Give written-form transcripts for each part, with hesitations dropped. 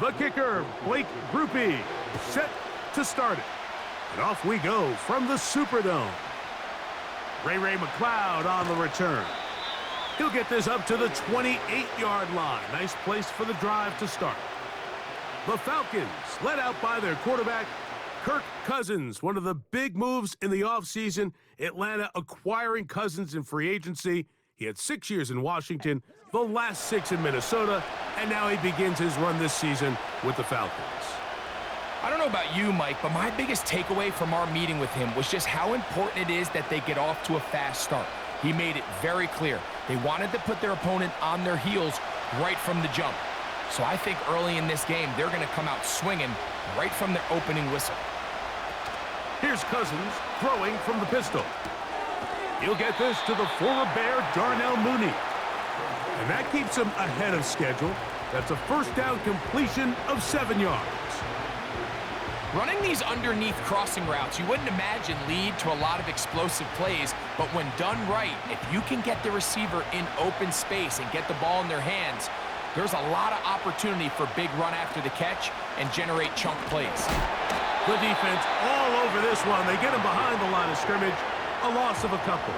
The kicker, Blake Groupie, set to start it. And off we go from the Superdome. Ray McLeod on the return. He'll get this up to the 28-yard line. Nice place for the drive to start. The Falcons, led out by their quarterback, Kirk Cousins. One of the big moves in the offseason, Atlanta acquiring Cousins in free agency. He had 6 years in Washington, the last 6 in Minnesota, and now he begins his run this season with the Falcons. I don't know about you, Mike, but my biggest takeaway from our meeting with him was just how important it is that they get off to a fast start. He made it very clear. They wanted to put their opponent on their heels right from the jump. So I think early in this game, they're going to come out swinging right from their opening whistle. Here's Cousins throwing from the pistol. He'll get this to the former Bear, Darnell Mooney. And that keeps him ahead of schedule. That's a first down completion of 7 yards. Running these underneath crossing routes, you wouldn't imagine lead to a lot of explosive plays, but when done right, if you can get the receiver in open space and get the ball in their hands, there's a lot of opportunity for big run after the catch and generate chunk plays. The defense all over this one. They get him behind the line of scrimmage. A loss of a couple.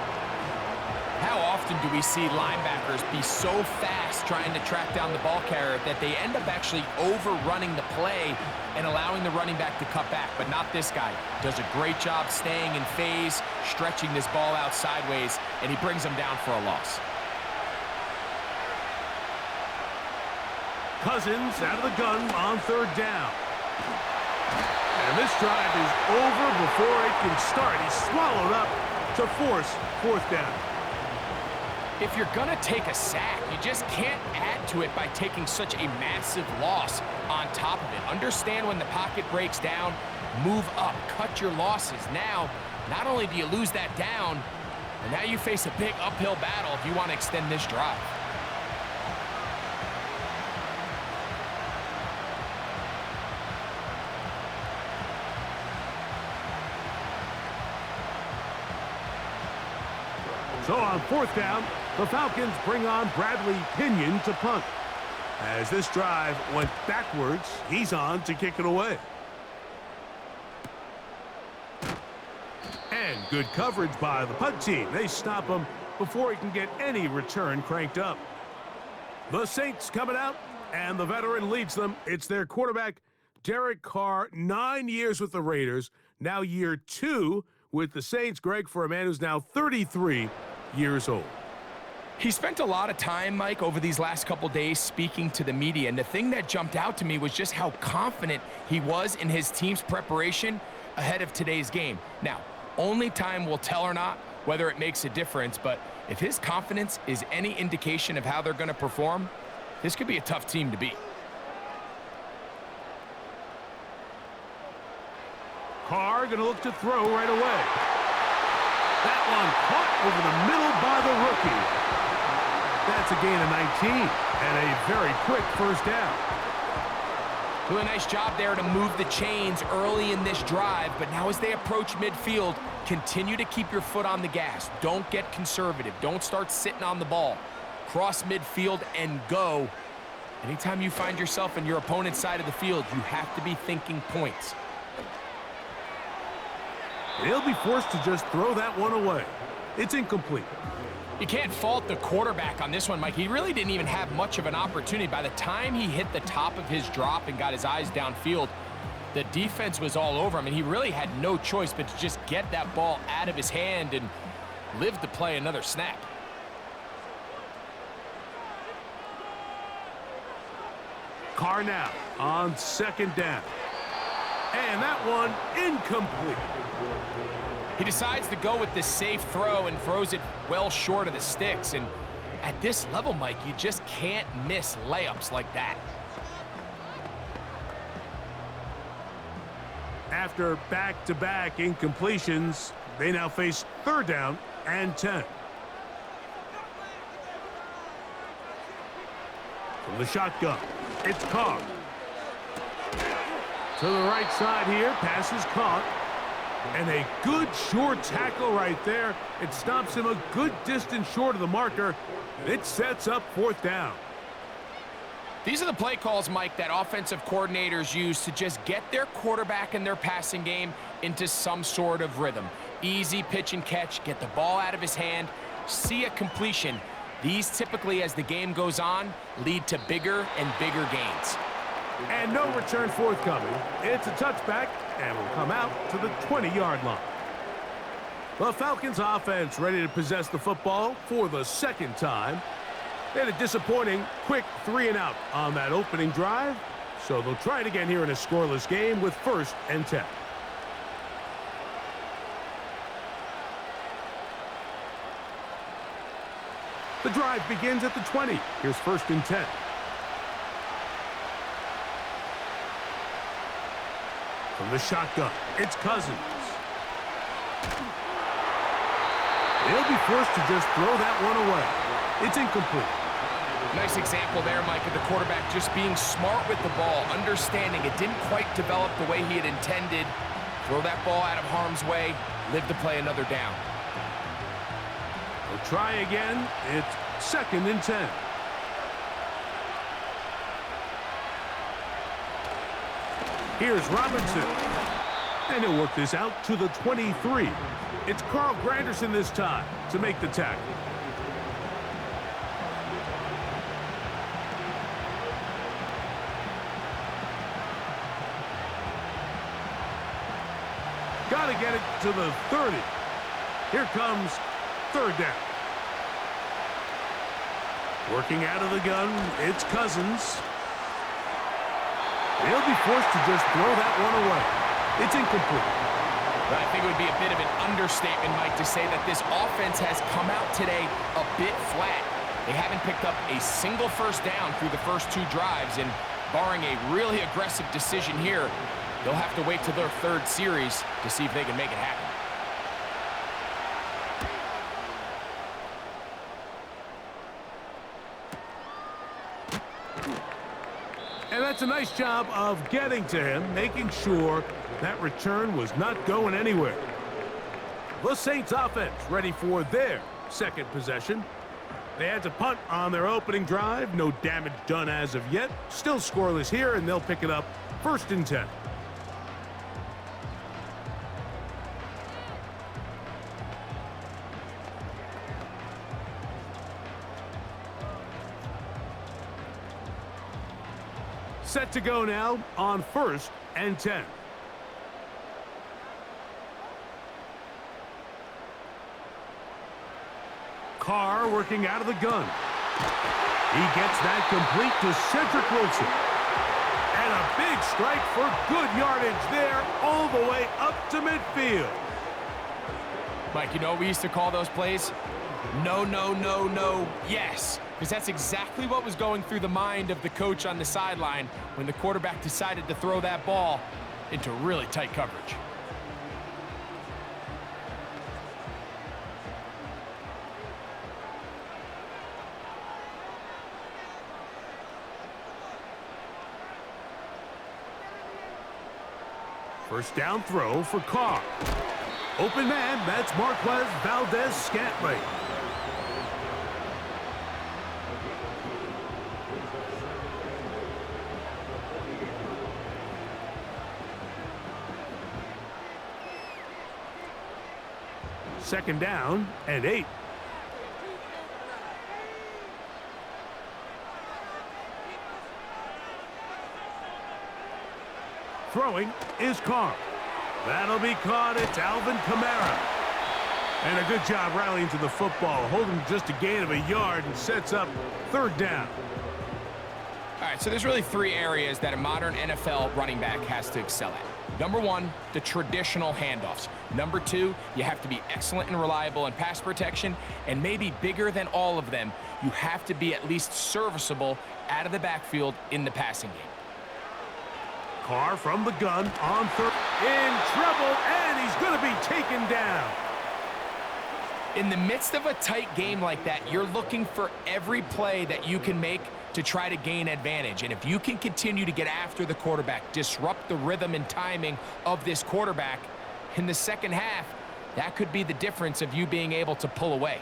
How often do we see linebackers be so fast trying to track down the ball carrier that they end up actually overrunning the play and allowing the running back to cut back? But not this guy. Does a great job staying in phase, stretching this ball out sideways, and he brings them down for a loss. Cousins out of the gun on third down. And this drive is over before it can start. He's swallowed up to force fourth down. If you're going to take a sack, you just can't add to it by taking such a massive loss on top of it. Understand when the pocket breaks down, move up, cut your losses. Now, not only do you lose that down, but now you face a big uphill battle if you want to extend this drive. So on fourth down, the Falcons bring on Bradley Pinion to punt. As this drive went backwards, he's on to kick it away. And good coverage by the punt team. They stop him before he can get any return cranked up. The Saints coming out, and the veteran leads them. It's their quarterback, Derek Carr, 9 years with the Raiders, now year 2 with the Saints. Greg, for a man who's now 33 years old. He spent a lot of time, Mike, over these last couple days speaking to the media, and the thing that jumped out to me was just how confident he was in his team's preparation ahead of today's game. Now, only time will tell or not whether it makes a difference, but if his confidence is any indication of how they're going to perform, this could be a tough team to beat. Carr going to look to throw right away. That one caught over the middle by the rookie. That's a gain of 19 and a very quick first down. Doing a nice job there to move the chains early in this drive, but now as they approach midfield, continue to keep your foot on the gas. Don't get conservative. Don't start sitting on the ball. Cross midfield and go. Anytime you find yourself in your opponent's side of the field, you have to be thinking points. He'll be forced to just throw that one away. It's incomplete. You can't fault the quarterback on this one, Mike. He really didn't even have much of an opportunity. By the time he hit the top of his drop and got his eyes downfield, the defense was all over him, and he really had no choice but to just get that ball out of his hand and live to play another snap. Carr now on second down. And that one incomplete. He decides to go with the safe throw and throws it well short of the sticks. And at this level, Mike, you just can't miss layups like that. After back-to-back incompletions, they now face third down and 10. From the shotgun, it's Carr. To the right side here, pass is caught. And a good short tackle right there. It stops him a good distance short of the marker. And it sets up fourth down. These are the play calls, Mike, that offensive coordinators use to just get their quarterback and their passing game into some sort of rhythm. Easy pitch and catch, get the ball out of his hand, see a completion. These typically, as the game goes on, lead to bigger and bigger gains. And no return forthcoming. It's a touchback and will come out to the 20-yard line. The Falcons offense ready to possess the football for the second time. They had a disappointing quick 3-and-out on that opening drive, so they'll try it again here in a scoreless game with 1st and 10. The drive begins at the 20. Here's 1st and 10. From the shotgun, it's Cousins. They'll be forced to just throw that one away. It's incomplete. Nice example there, Mike, of the quarterback just being smart with the ball, understanding it didn't quite develop the way he had intended. Throw that ball out of harm's way, live to play another down. They'll try again. It's 2nd and 10. Here's Robinson. And he'll work this out to the 23. It's Carl Granderson this time to make the tackle. Got to get it to the 30. Here comes 3rd down. Working out of the gun, it's Cousins. He'll be forced to just throw that one away. It's incomplete. But I think it would be a bit of an understatement, Mike, to say that this offense has come out today a bit flat. They haven't picked up a single 1st down through the first 2 drives, and barring a really aggressive decision here, they'll have to wait till their 3rd series to see if they can make it happen. And that's a nice job of getting to him, making sure that return was not going anywhere. The Saints offense ready for their 2nd possession. They had to punt on their opening drive. No damage done as of yet. Still scoreless here, and they'll pick it up 1st and 10. Set to go now on 1st and 10. Carr working out of the gun. He gets that complete to Cedric Wilson. And a big strike for good yardage there all the way up to midfield. Mike, you know what we used to call those plays? No, no, no, no, yes. Because that's exactly what was going through the mind of the coach on the sideline when the quarterback decided to throw that ball into really tight coverage. First down throw for Carr. Open man, that's Marquez Valdez-Scantling. Second down and 8. Throwing is Carr. That'll be caught. It's Alvin Kamara. And a good job rallying to the football, holding just a gain of a yard and sets up 3rd down. All right, so there's really 3 areas that a modern NFL running back has to excel at. Number 1, the traditional handoffs. Number 2, you have to be excellent and reliable in pass protection. And maybe bigger than all of them, you have to be at least serviceable out of the backfield in the passing game. Carr from the gun on 3rd. In trouble, and he's going to be taken down. In the midst of a tight game like that, you're looking for every play that you can make to try to gain advantage. And if you can continue to get after the quarterback, disrupt the rhythm and timing of this quarterback in the second half, that could be the difference of you being able to pull away.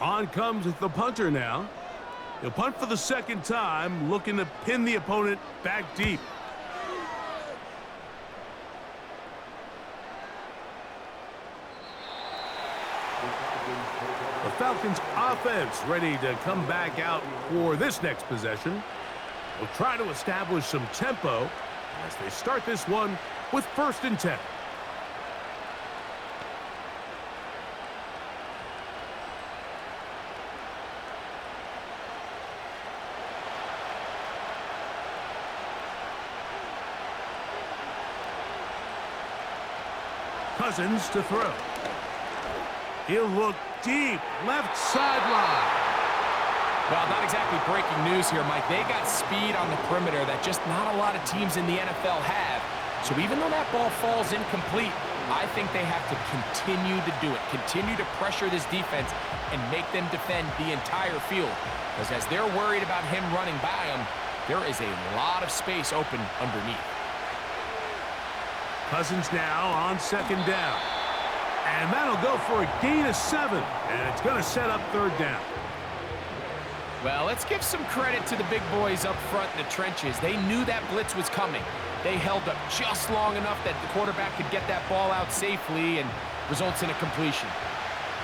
On comes the punter now. He'll punt for the second time, looking to pin the opponent back deep. The Falcons offense ready to come back out for this next possession. They'll try to establish some tempo as they start this one with 1st and 10. Cousins to throw. He'll look deep, left sideline. Well, not exactly breaking news here, Mike. They got speed on the perimeter that just not a lot of teams in the NFL have. So even though that ball falls incomplete, I think they have to continue to do it. Continue to pressure this defense and make them defend the entire field. Because as they're worried about him running by them, there is a lot of space open underneath. Cousins now on 2nd down. And that'll go for a gain of 7. And it's going to set up 3rd down. Well, let's give some credit to the big boys up front in the trenches. They knew that blitz was coming. They held up just long enough that the quarterback could get that ball out safely and results in a completion.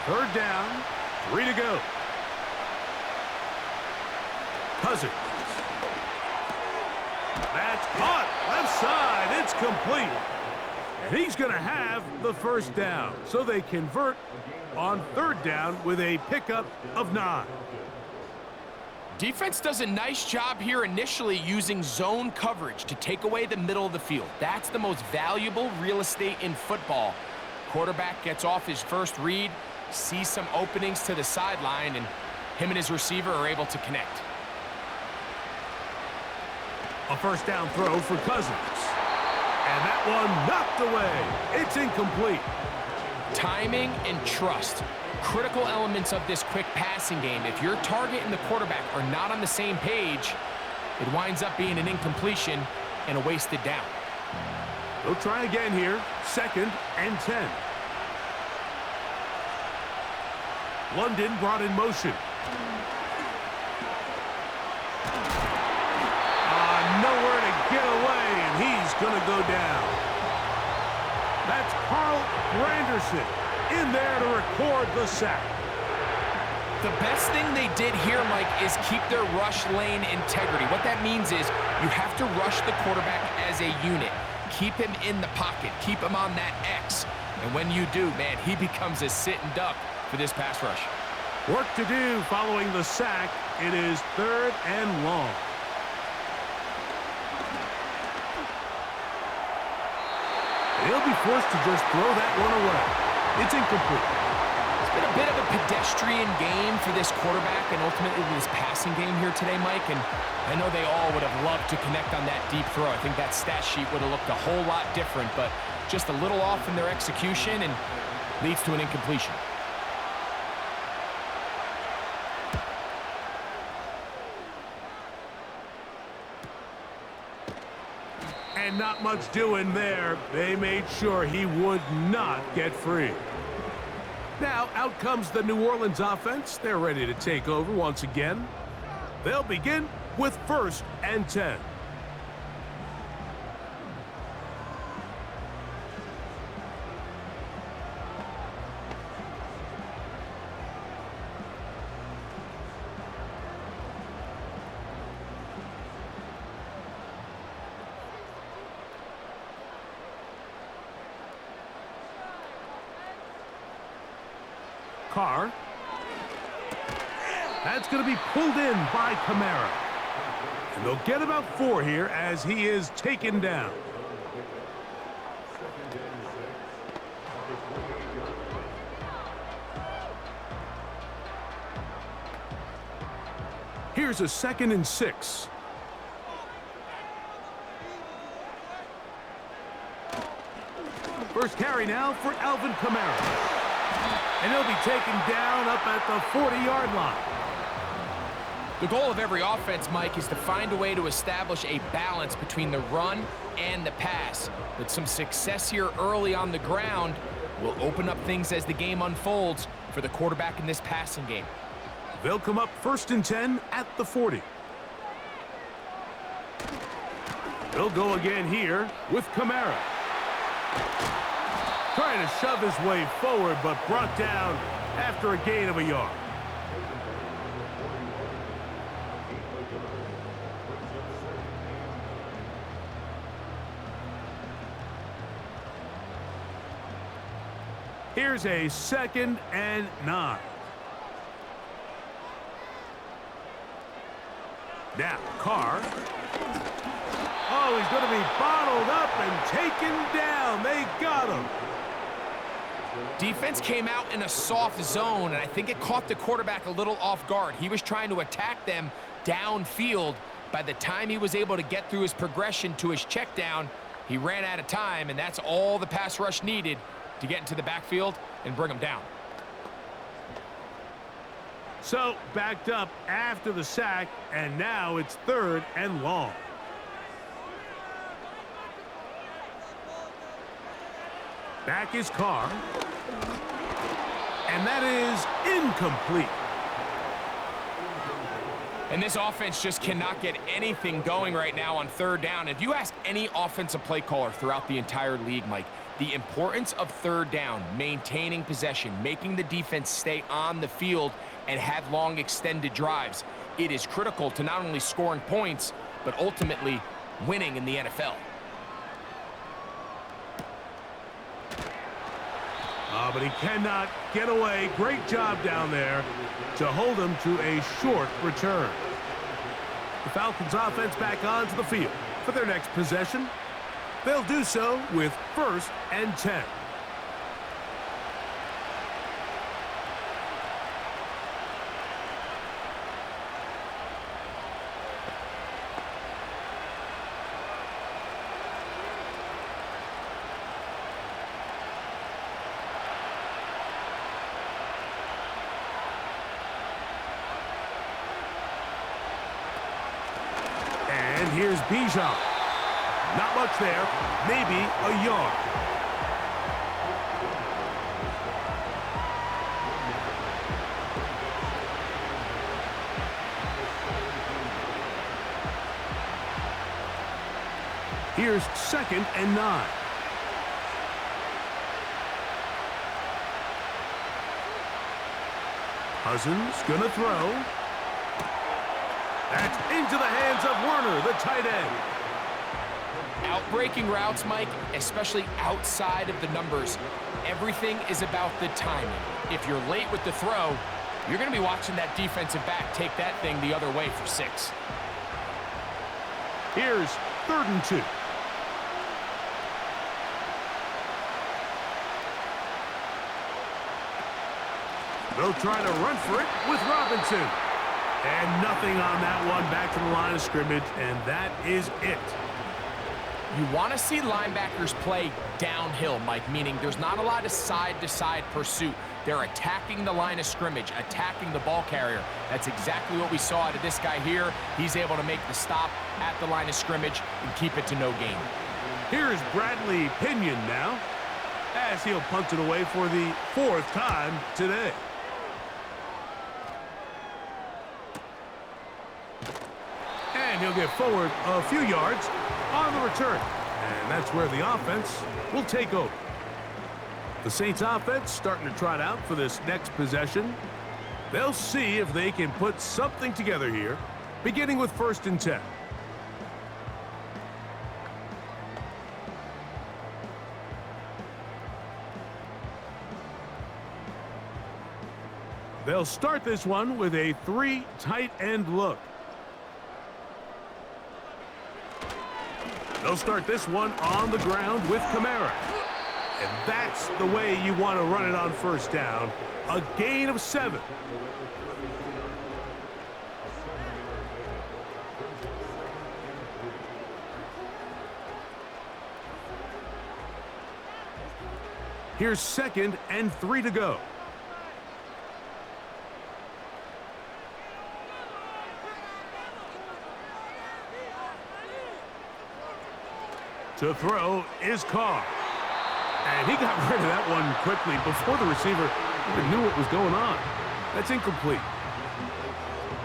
3rd down, 3 to go. Cousins. That's caught. Left side. It's complete. And he's going to have the 1st down. So they convert on 3rd down with a pickup of 9. Defense does a nice job here initially using zone coverage to take away the middle of the field. That's the most valuable real estate in football. Quarterback gets off his first read, sees some openings to the sideline, and him and his receiver are able to connect. A 1st down throw for Cousins. And that one knocked away. It's incomplete. Timing and trust. Critical elements of this quick passing game. If your target and the quarterback are not on the same page, it winds up being an incompletion and a wasted down. They'll try again here. 2nd and 10. London brought in motion. Nowhere to get away, and he's going to go down. That's Carl Granderson in there to record the sack. The best thing they did here, Mike, is keep their rush lane integrity. What that means is you have to rush the quarterback as a unit. Keep him in the pocket. Keep him on that X. And when you do, man, he becomes a sitting duck for this pass rush. Work to do following the sack. It is 3rd and long. He'll be forced to just throw that one away. It's incomplete. It's been a bit of a pedestrian game for this quarterback and ultimately this passing game here today, Mike. And I know they all would have loved to connect on that deep throw. I think that stat sheet would have looked a whole lot different, but just a little off in their execution and leads to an incompletion. And not much doing there. They made sure he would not get free. Now out comes the New Orleans offense. They're ready to take over once again. They'll begin with 1st and 10. Carr. That's going to be pulled in by Kamara. And they'll get about 4 here as he is taken down. Here's a 2nd and 6. First carry now for Alvin Kamara. And he'll be taken down up at the 40-yard line. The goal of every offense, Mike, is to find a way to establish a balance between the run and the pass. But some success here early on the ground will open up things as the game unfolds for the quarterback in this passing game. They'll come up 1st and 10 at the 40. He'll go again here with Kamara. Trying to shove his way forward, but brought down after a gain of a yard. Here's a 2nd and 9. Now, Carr. Oh, he's going to be bottled up and taken down. They got him. Defense came out in a soft zone, and I think it caught the quarterback a little off guard. He was trying to attack them downfield. By the time he was able to get through his progression to his check down, he ran out of time, and that's all the pass rush needed to get into the backfield and bring him down. So, backed up after the sack, and now it's 3rd and long. Back is Carr. And that is incomplete. And this offense just cannot get anything going right now on 3rd down. If you ask any offensive play caller throughout the entire league, Mike, the importance of 3rd down, maintaining possession, making the defense stay on the field and have long extended drives, it is critical to not only scoring points, but ultimately winning in the NFL. But he cannot get away. Great job down there to hold him to a short return. The Falcons offense back onto the field for their next possession. They'll do so with 1st and 10. And here's Bijan. Not much there, maybe a yard. Here's 2nd and 9. Cousins gonna throw. That's into the hands of Werner, the tight end. Outbreaking routes, Mike, especially outside of the numbers, everything is about the timing. If you're late with the throw, you're going to be watching that defensive back take that thing the other way for 6. Here's 3rd and 2. They'll try to run for it with Robinson. And nothing on that one, back to the line of scrimmage, and that is it. You want to see linebackers play downhill, Mike, meaning there's not a lot of side-to-side pursuit. They're attacking the line of scrimmage, attacking the ball carrier. That's exactly what we saw out of this guy here. He's able to make the stop at the line of scrimmage and keep it to no gain. Here's Bradley Pinion now, as he'll punt it away for the 4th time today. And he'll get forward a few yards on the return. And that's where the offense will take over. The Saints offense starting to trot out for this next possession. They'll see if they can put something together here, beginning with 1st and 10. They'll start this one with a 3 tight end look. They'll start this one on the ground with Kamara. And that's the way you want to run it on 1st down. A gain of 7. Here's 2nd and 3 to go. To throw is Carr. And he got rid of that one quickly before the receiver even knew what was going on. That's incomplete.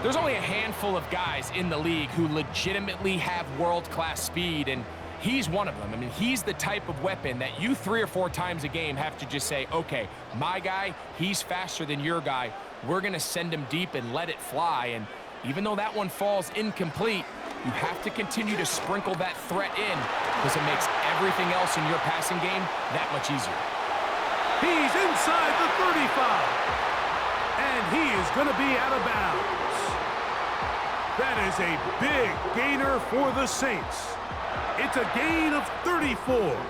There's only a handful of guys in the league who legitimately have world-class speed, and he's one of them. I mean, he's the type of weapon that you 3 or 4 times a game have to just say, okay, my guy, he's faster than your guy. We're going to send him deep and let it fly. And even though that one falls incomplete, you have to continue to sprinkle that threat in because it makes everything else in your passing game that much easier. He's inside the 35. And he is going to be out of bounds. That is a big gainer for the Saints. It's a gain of 34.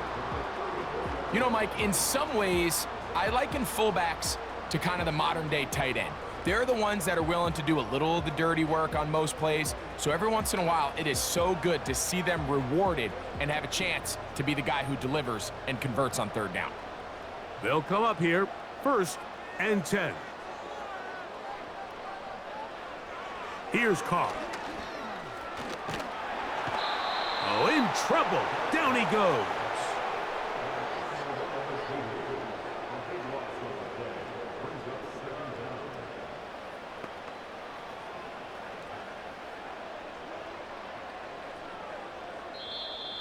You know, Mike, in some ways, I liken fullbacks to kind of the modern-day tight end. They're the ones that are willing to do a little of the dirty work on most plays. So every once in a while, it is so good to see them rewarded and have a chance to be the guy who delivers and converts on 3rd down. They'll come up here, 1st and 10. Here's Carr. Oh, in trouble. Down he goes.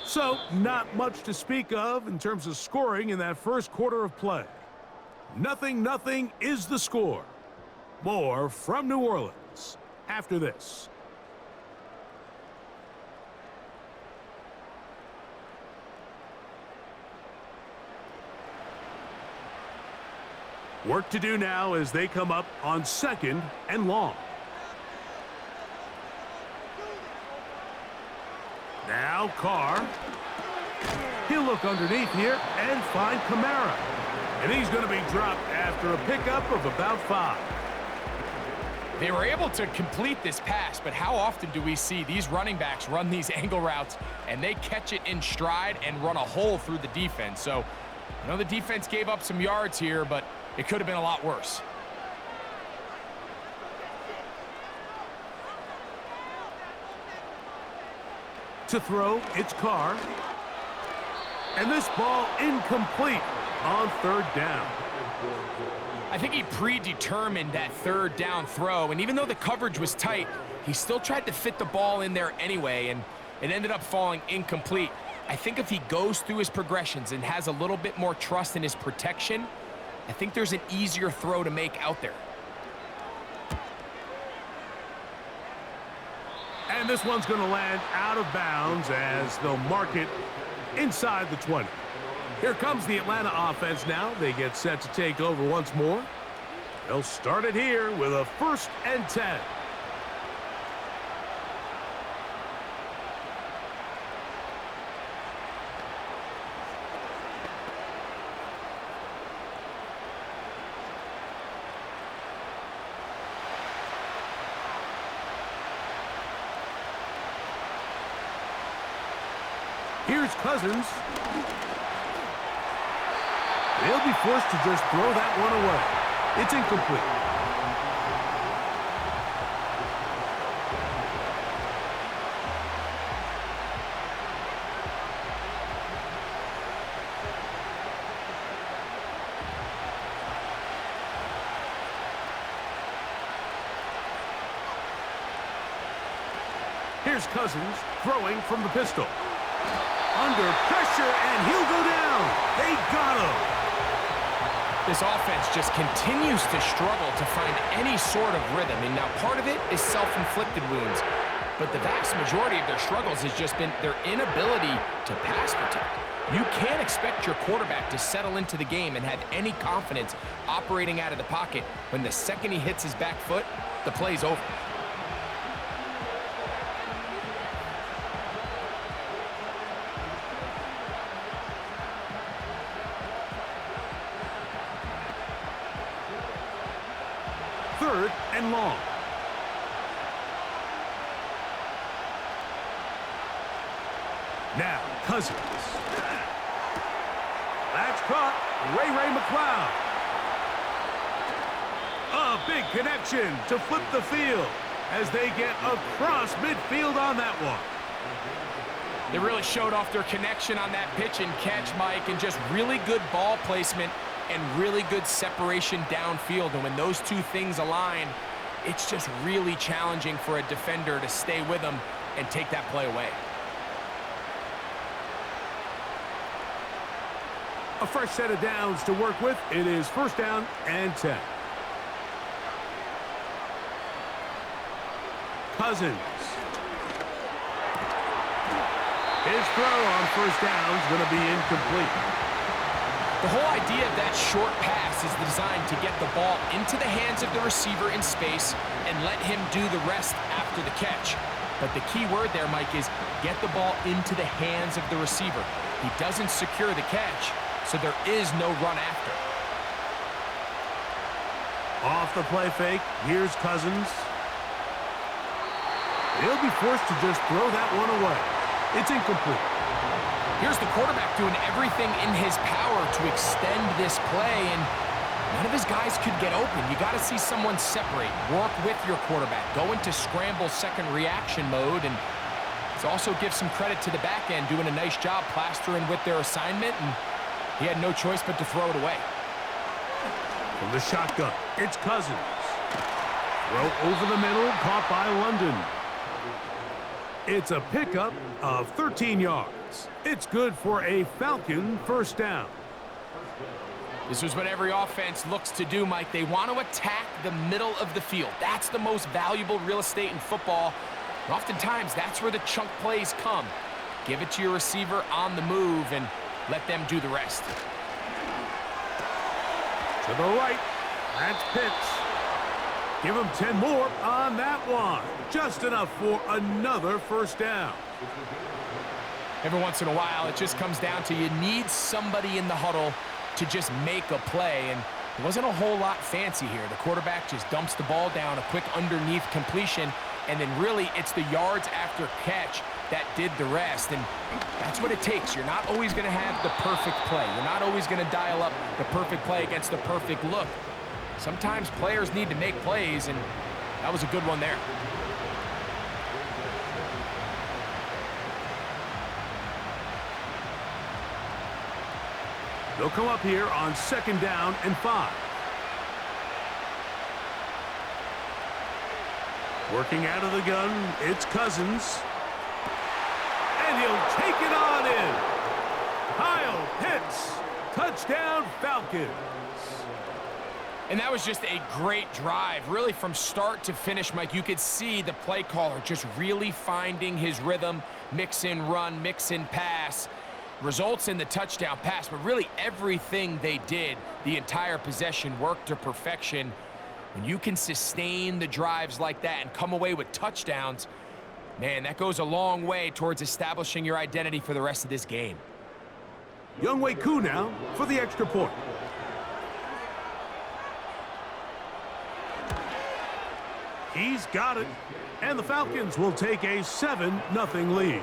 So, not much to speak of in terms of scoring in that first quarter of play. 0-0 is the score. More from New Orleans after this. Work to do now as they come up on 2nd and long. Now Carr. He'll look underneath here and find Kamara. And he's going to be dropped after a pickup of about 5. They were able to complete this pass, but how often do we see these running backs run these angle routes and they catch it in stride and run a hole through the defense? So, I know the defense gave up some yards here, but it could have been a lot worse. To throw, it's Carr. And this ball incomplete on 3rd down. I think he predetermined that 3rd down throw, and even though the coverage was tight, he still tried to fit the ball in there anyway, and it ended up falling incomplete. I think if he goes through his progressions and has a little bit more trust in his protection, I think there's an easier throw to make out there. And this one's going to land out of bounds as they'll mark it inside the 20. Here comes the Atlanta offense now. They get set to take over once more. They'll start it here with a 1st and 10. Here's Cousins. They'll be forced to just throw that one away. It's incomplete. Here's Cousins throwing from the pistol. Under pressure, and he'll go down. They got him. This offense just continues to struggle to find any sort of rhythm. And now part of it is self-inflicted wounds. But the vast majority of their struggles has just been their inability to pass protect. You can't expect your quarterback to settle into the game and have any confidence operating out of the pocket when the second he hits his back foot, the play's over. Third and long. Now, Cousins. That's caught. Ray McCloud. A big connection to flip the field as they get across midfield on that one. They really showed off their connection on that pitch and catch, Mike, and just really good ball placement and really good separation downfield. And when those two things align, it's just really challenging for a defender to stay with him and take that play away. A fresh set of downs to work with. It is first down and 10. Cousins. His throw on first down is going to be incomplete. The whole idea of that short pass is designed to get the ball into the hands of the receiver in space and let him do the rest after the catch. But the key word there, Mike, is get the ball into the hands of the receiver. He doesn't secure the catch, so there is no run after. Off the play fake, here's Cousins. He'll be forced to just throw that one away. It's incomplete. Here's the quarterback doing everything in his power to extend this play, and none of his guys could get open. You got to see someone separate, work with your quarterback, go into scramble second reaction mode, and let's also give some credit to the back end doing a nice job plastering with their assignment, and he had no choice but to throw it away. From the shotgun, it's Cousins. Throw over the middle, caught by London. It's a pickup of 13 yards. It's good for a Falcon first down. This is what every offense looks to do, Mike. They want to attack the middle of the field. That's the most valuable real estate in football. And oftentimes, that's where the chunk plays come. Give it to your receiver on the move and let them do the rest. To the right, that's Pitts. Give him 10 more on that one. Just enough for another first down. Every once in a while, it just comes down to you need somebody in the huddle to just make a play, and it wasn't a whole lot fancy here. The quarterback just dumps the ball down, a quick underneath completion, and then really it's the yards after catch that did the rest, and that's what it takes. You're not always going to have the perfect play. You're not always going to dial up the perfect play against the perfect look. Sometimes players need to make plays, and that was a good one there. They'll come up here on second down and 5. Working out of the gun, it's Cousins. And he'll take it on in. Kyle Pitts, touchdown Falcons. And that was just a great drive, really from start to finish, Mike. You could see the play caller just really finding his rhythm, mix in run, mix in pass. Results in the touchdown pass, but really everything they did, the entire possession worked to perfection. When you can sustain the drives like that and come away with touchdowns, man, that goes a long way towards establishing your identity for the rest of this game. Younghoe Koo now for the extra point. He's got it, and the Falcons will take a 7-0 lead.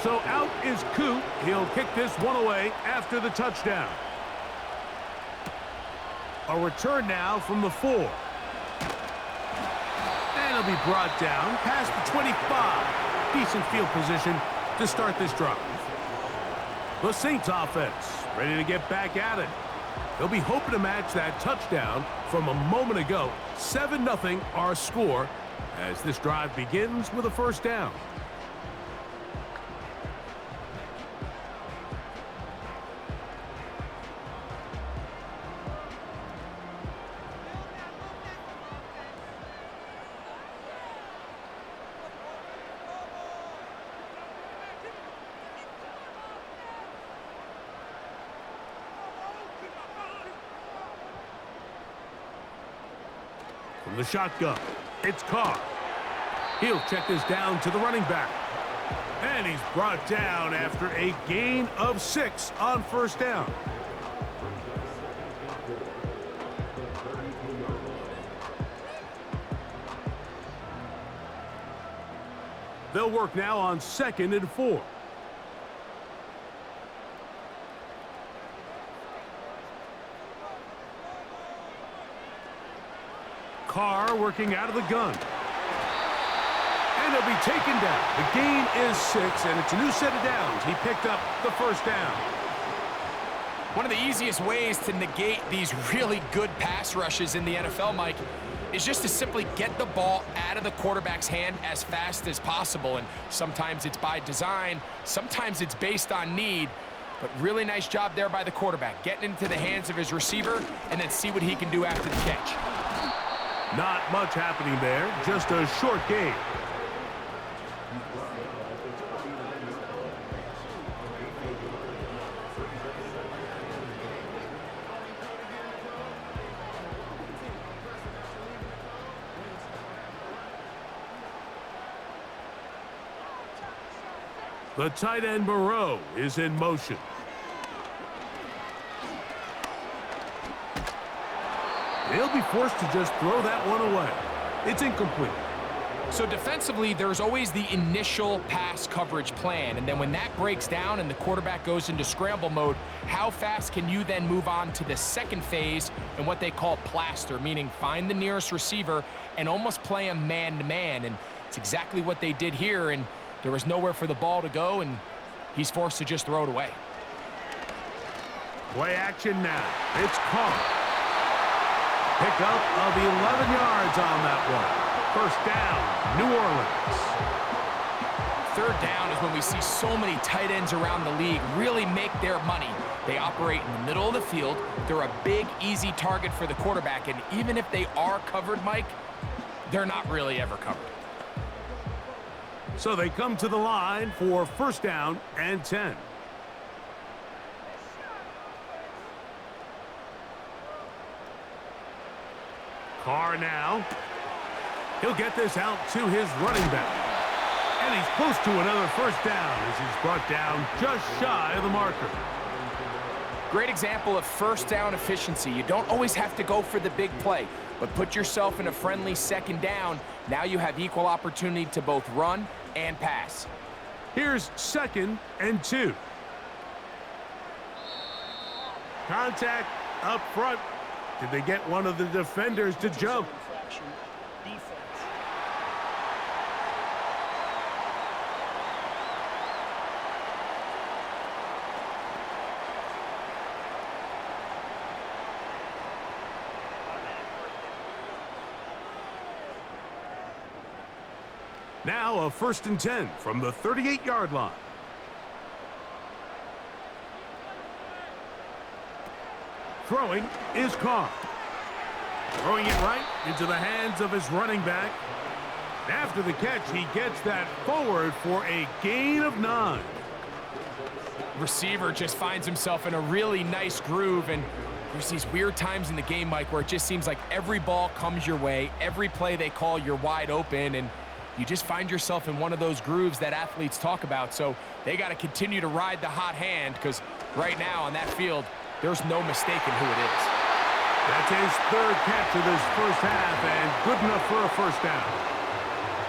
So out is Koo. He'll kick this one away after the touchdown. A return now from the 4. And he'll be brought down past the 25. Decent field position to start this drive. The Saints offense ready to get back at it. They'll be hoping to match that touchdown from a moment ago. 7-0 our score as this drive begins with a first down. From the shotgun, it's Carr. He'll check this down to the running back. And he's brought down after a gain of 6 on first down. They'll work now on 2nd and 4. Carr working out of the gun. And he'll be taken down. The gain is 6, and it's a new set of downs. He picked up the first down. One of the easiest ways to negate these really good pass rushes in the NFL, Mike, is just to simply get the ball out of the quarterback's hand as fast as possible. And sometimes it's by design, sometimes it's based on need. But really nice job there by the quarterback, getting into the hands of his receiver and then see what he can do after the catch. Not much happening there, just a short gain. The tight end Moreau is in motion. He'll be forced to just throw that one away. It's incomplete. So defensively, there's always the initial pass coverage plan, and then when that breaks down and the quarterback goes into scramble mode, how fast can you then move on to the second phase and what they call plaster, meaning find the nearest receiver and almost play him man-to-man, and it's exactly what they did here, and there was nowhere for the ball to go, and he's forced to just throw it away. Play action now. It's Carr. Pickup of 11 yards on that one. First down, New Orleans. Third down is when we see so many tight ends around the league really make their money. They operate in the middle of the field. They're a big, easy target for the quarterback, and even if they are covered, Mike, they're not really ever covered. So they come to the line for first down and 10. Carr now. He'll get this out to his running back. And he's close to another first down as he's brought down just shy of the marker. Great example of first down efficiency. You don't always have to go for the big play, but put yourself in a friendly second down. Now you have equal opportunity to both run and pass. Here's 2nd and 2. Contact up front. Did they get one of the defenders to jump? Now a 1st and 10 from the 38-yard line. Throwing is Carr. Throwing it right into the hands of his running back. After the catch, he gets that forward for a gain of 9. Receiver just finds himself in a really nice groove, and there's these weird times in the game, Mike, where it just seems like every ball comes your way, every play they call, you're wide open, and you just find yourself in one of those grooves that athletes talk about. So they got to continue to ride the hot hand, because right now on that field, there's no mistaking who it is. That's his 3rd catch of this first half, and good enough for a first down.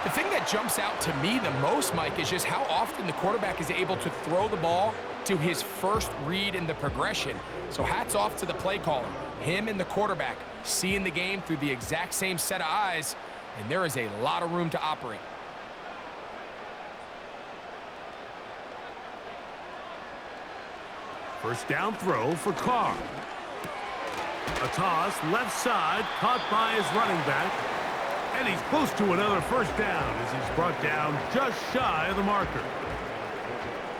The thing that jumps out to me the most, Mike, is just how often the quarterback is able to throw the ball to his first read in the progression. So hats off to the play caller. Him and the quarterback seeing the game through the exact same set of eyes, and there is a lot of room to operate. First down throw for Carr. A toss left side, caught by his running back. And he's close to another first down as he's brought down just shy of the marker.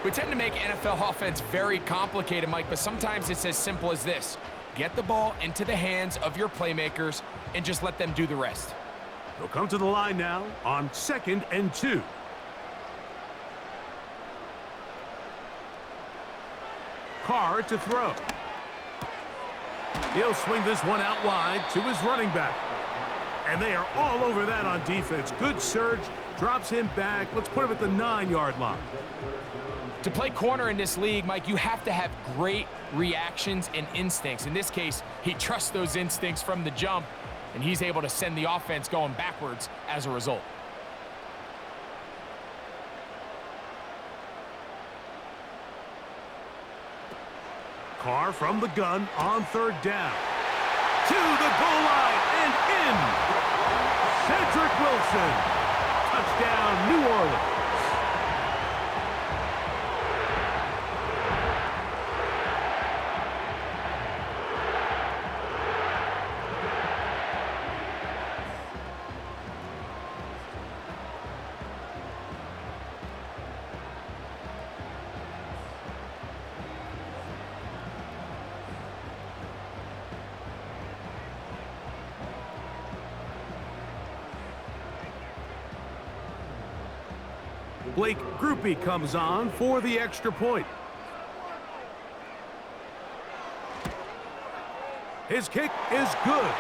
We tend to make NFL offense very complicated, Mike, but sometimes it's as simple as this. Get the ball into the hands of your playmakers and just let them do the rest. They'll come to the line now on 2nd and 2. Carr to throw. He'll swing this one out wide to his running back. And they are all over that on defense. Good surge, drops him back. Let's put him at the 9-yard line. To play corner in this league, Mike, you have to have great reactions and instincts. In this case, he trusts those instincts from the jump, and he's able to send the offense going backwards as a result. Carr from the gun on third down. To the goal line and in. Cedric Wilson. Touchdown, New Orleans. Blake Groupie comes on for the extra point. His kick is good.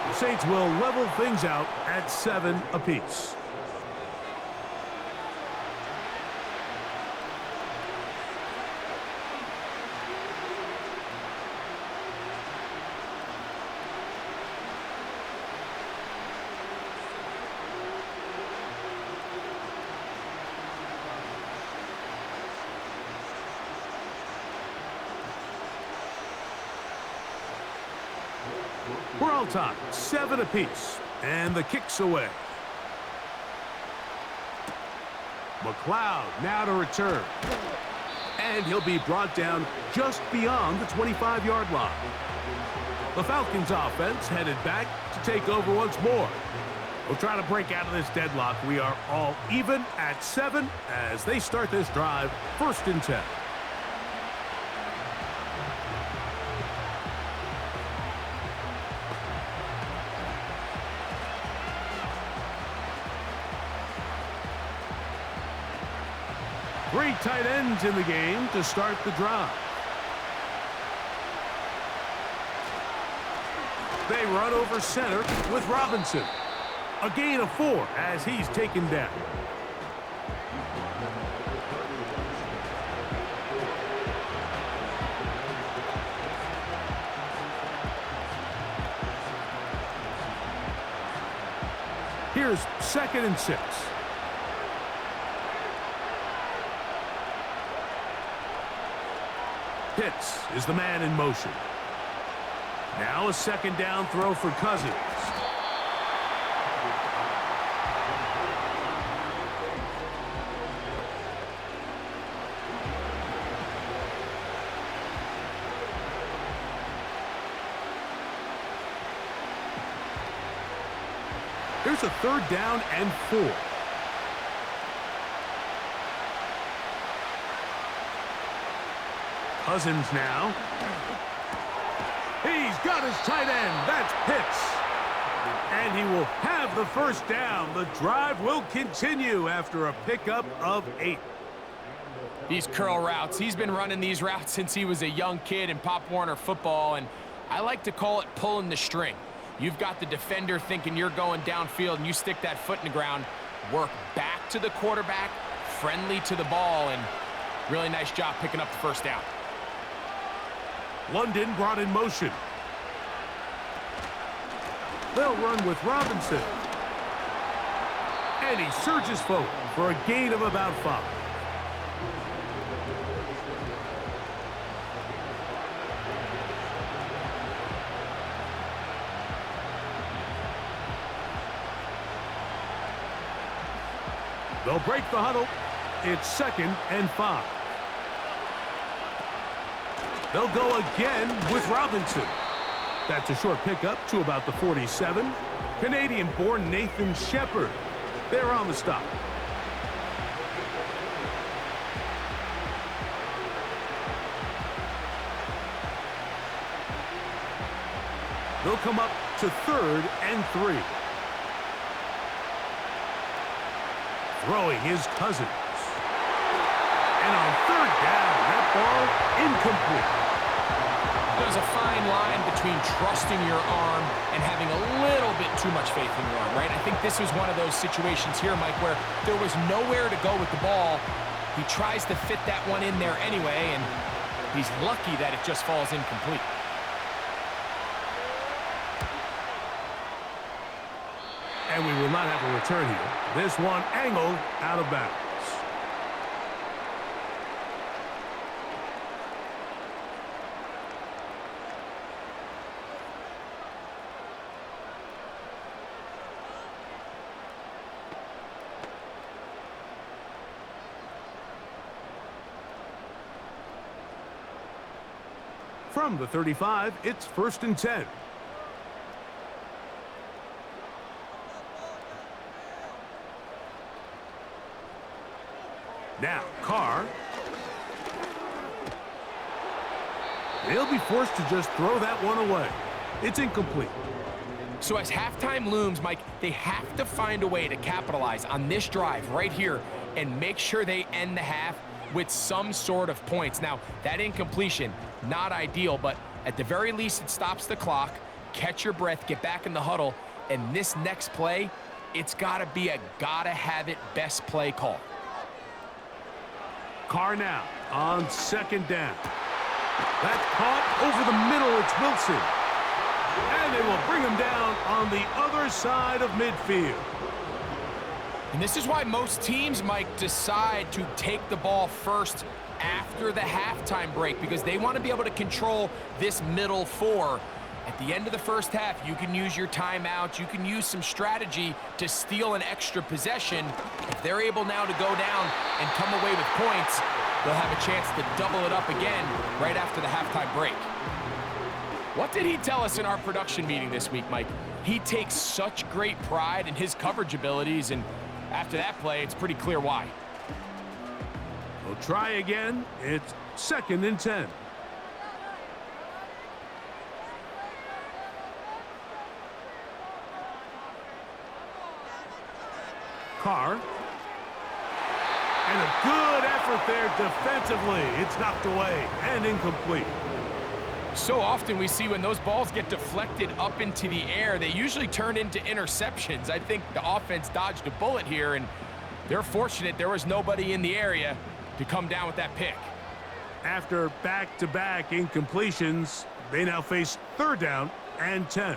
The Saints will level things out at 7 apiece. We're all tied, 7 apiece, and the kick's away. McLeod now to return. And he'll be brought down just beyond the 25-yard line. The Falcons offense headed back to take over once more. We'll try to break out of this deadlock. We are all even at 7 as they start this drive, 1st and 10. Three tight ends in the game to start the drive. They run over center with Robinson. A gain of 4 as he's taken down. Here's 2nd and 6. Pitts is the man in motion. Now a 2nd down throw for Cousins. Here's a 3rd down and 4. Cousins now. He's got his tight end. That's Pitts. And he will have the 1st down. The drive will continue after a pickup of 8. These curl routes, he's been running these routes since he was a young kid in Pop Warner football, and I like to call it pulling the string. You've got the defender thinking you're going downfield, and you stick that foot in the ground, work back to the quarterback, friendly to the ball, and really nice job picking up the 1st down. London brought in motion. They'll run with Robinson. And he surges forward for a gain of about 5. They'll break the huddle. It's 2nd and 5. They'll go again with Robinson. That's a short pickup to about the 47. Canadian-born Nathan Shepard. They're on the stop. They'll come up to 3rd and 3. Throwing his Cousins. And on 3rd down, that ball incomplete. There's a fine line between trusting your arm and having a little bit too much faith in your arm, right? I think this was one of those situations here, Mike, where there was nowhere to go with the ball. He tries to fit that one in there anyway, and he's lucky that it just falls incomplete. And we will not have a return here. This one angled out of bounds. From the 35, it's 1st and 10. Now, Carr. They'll be forced to just throw that one away. It's incomplete. So as halftime looms, Mike, they have to find a way to capitalize on this drive right here and make sure they end the half with some sort of points. Now, that incompletion, not ideal, but at the very least, it stops the clock. Catch your breath, get back in the huddle, and this next play, it's got to be a gotta-have-it best play call. Carr now on 2nd down. That's caught over the middle. It's Wilson. And they will bring him down on the other side of midfield. And this is why most teams, Mike, decide to take the ball first after the halftime break, because they want to be able to control this middle four. At the end of the first half, you can use your timeout. You can use some strategy to steal an extra possession. If they're able now to go down and come away with points, they'll have a chance to double it up again right after the halftime break. What did he tell us in our production meeting this week, Mike? He takes such great pride in his coverage abilities, and after that play, it's pretty clear why. We'll try again. It's 2nd and 10. Carr. And a good effort there defensively. It's knocked away and incomplete. So often we see when those balls get deflected up into the air, they usually turn into interceptions. I think the offense dodged a bullet here, and they're fortunate there was nobody in the area to come down with that pick. After back-to-back incompletions, they now face 3rd down and 10.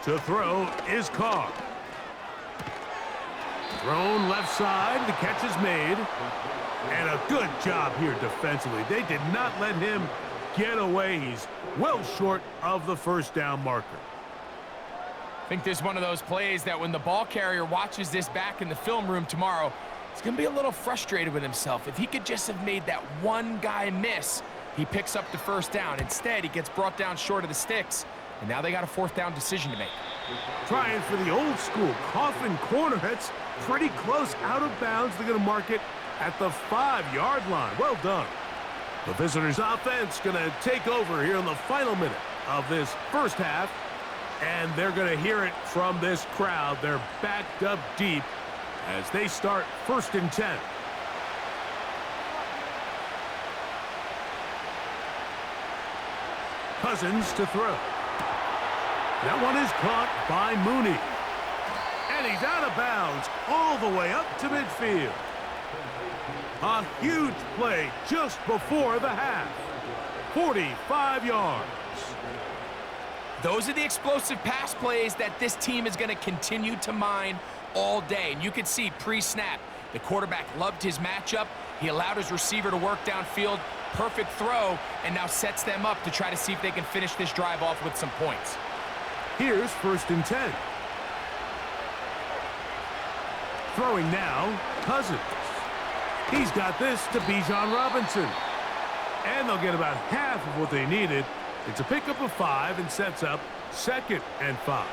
To throw is Carr. Thrown left side, the catch is made. And a good job here defensively. They did not let him get away. He's well short of the 1st down marker. I think this is one of those plays that when the ball carrier watches this back in the film room tomorrow, he's going to be a little frustrated with himself. If he could just have made that one guy miss, he picks up the 1st down. Instead, he gets brought down short of the sticks, and now they got a 4th down decision to make. Trying for the old school coffin corner. That's pretty close out of bounds. They're going to mark it at the 5-yard line. Well done. The visitors' offense going to take over here in the final minute of this first half, and they're going to hear it from this crowd. They're backed up deep as they start 1st and 10. Cousins to throw. That one is caught by Mooney. And he's out of bounds all the way up to midfield. A huge play just before the half. 45 yards. Those are the explosive pass plays that this team is going to continue to mine all day. And you can see pre-snap, the quarterback loved his matchup. He allowed his receiver to work downfield. Perfect throw, and now sets them up to try to see if they can finish this drive off with some points. Here's 1st and 10. Throwing now, Cousins. He's got this to Bijan Robinson. And they'll get about half of what they needed. It's a pickup of 5 and sets up 2nd and 5.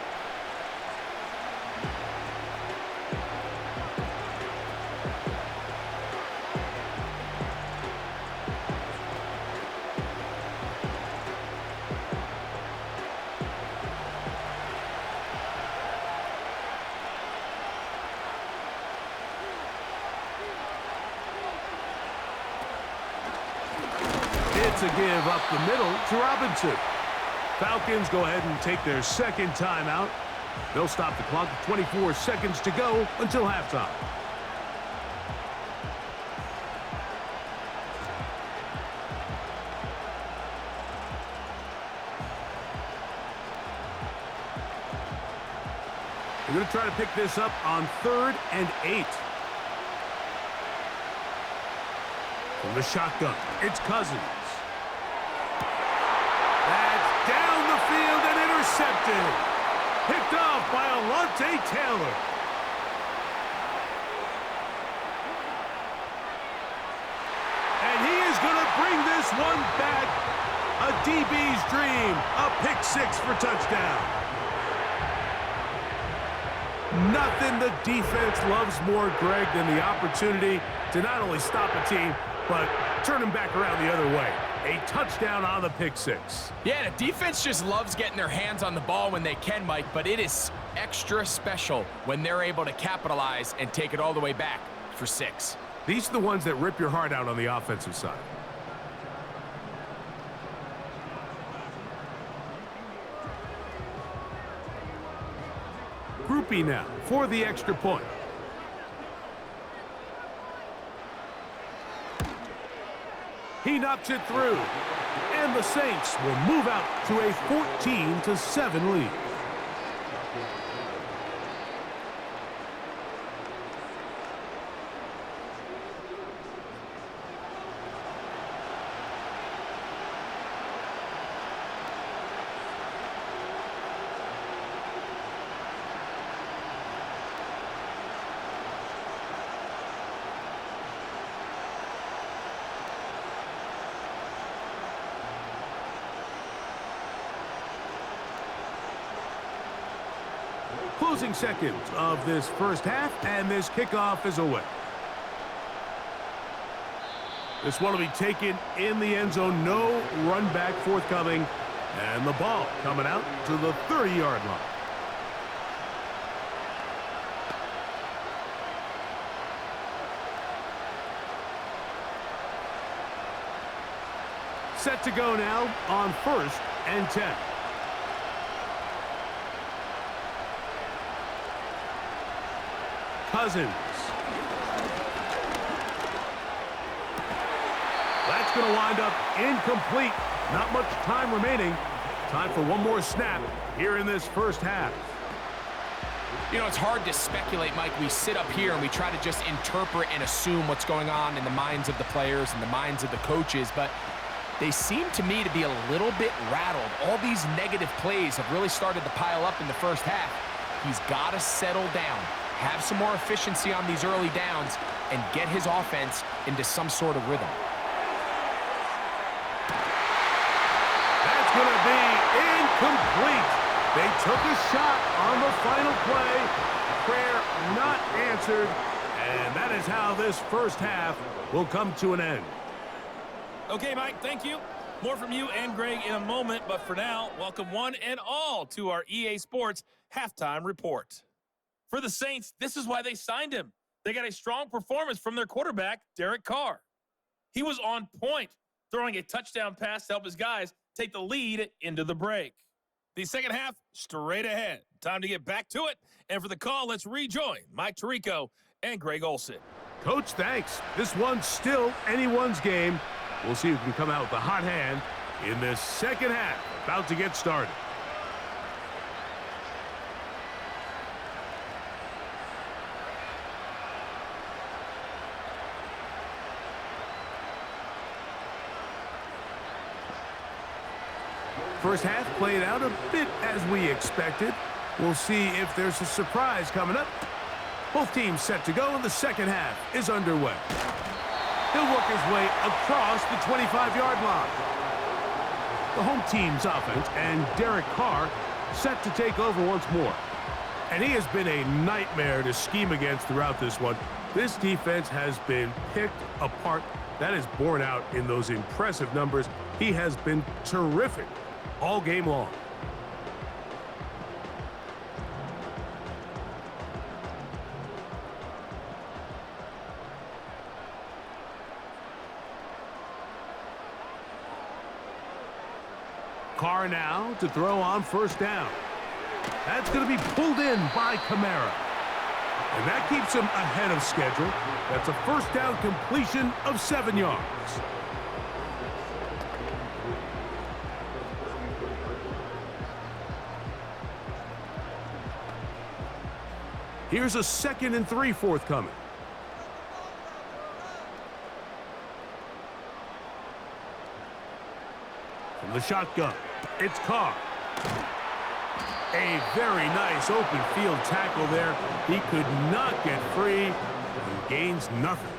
It's a give up the middle to Robinson. Falcons go ahead and take their 2nd timeout. They'll stop the clock with 24 seconds to go until halftime. They're going to try to pick this up on 3rd and 8. From the shotgun, it's Cousins. That's down the field and intercepted. Picked off by Alontae Taylor. And he is going to bring this one back A DB's dream. A pick six for touchdown. Nothing the defense loves more, Greg, than the opportunity to not only stop a team, but turn them back around the other way. A touchdown on the pick six. Yeah, the defense just loves getting their hands on the ball when they can, Mike, but it is extra special when they're able to capitalize and take it all the way back for 6. These are the ones that rip your heart out on the offensive side. Groupie now for the extra point. He knocks it through. And the Saints will move out to a 14-7 lead. Closing seconds of this first half, and this kickoff is away. This one will be taken in the end zone. No run back forthcoming, and the ball coming out to the 30-yard line. Set to go now on 1st and 10. Cousins. That's going to wind up incomplete. Not much time remaining. Time for one more snap here in this first half. You know, it's hard to speculate, Mike. We sit up here and we try to just interpret and assume what's going on in the minds of the players and the minds of the coaches, but they seem to me to be a little bit rattled. All these negative plays have really started to pile up in the first half. He's got to settle down, have some more efficiency on these early downs, and get his offense into some sort of rhythm. That's going to be incomplete. They took a shot on the final play. Prayer not answered, and that is how this first half will come to an end. Okay, Mike, thank you. More from you and Greg in a moment, but for now, welcome one and all to our EA Sports Halftime Report. For the Saints, this is why they signed him. They got a strong performance from their quarterback, Derek Carr. He was on point, throwing a touchdown pass to help his guys take the lead into the break. The second half, straight ahead. Time to get back to it. And for the call, let's rejoin Mike Tirico and Greg Olsen. Coach, thanks. This one's still anyone's game. We'll see who can come out with the hot hand in this second half. About to get started. First half played out a bit as we expected. We'll see if there's a surprise coming up. Both teams set to go, and the second half is underway. He'll work his way across the 25-yard line. The home team's offense and Derek Carr set to take over once more. And he has been a nightmare to scheme against throughout this one. This defense has been picked apart. That is borne out in those impressive numbers. He has been terrific all game long. Carr now to throw on first down. That's going to be pulled in by Kamara. And that keeps him ahead of schedule. That's a first down completion of 7 yards. Here's a 2nd and 3 forthcoming. From the shotgun, it's Carr. A very nice open field tackle there. He could not get free and gains nothing.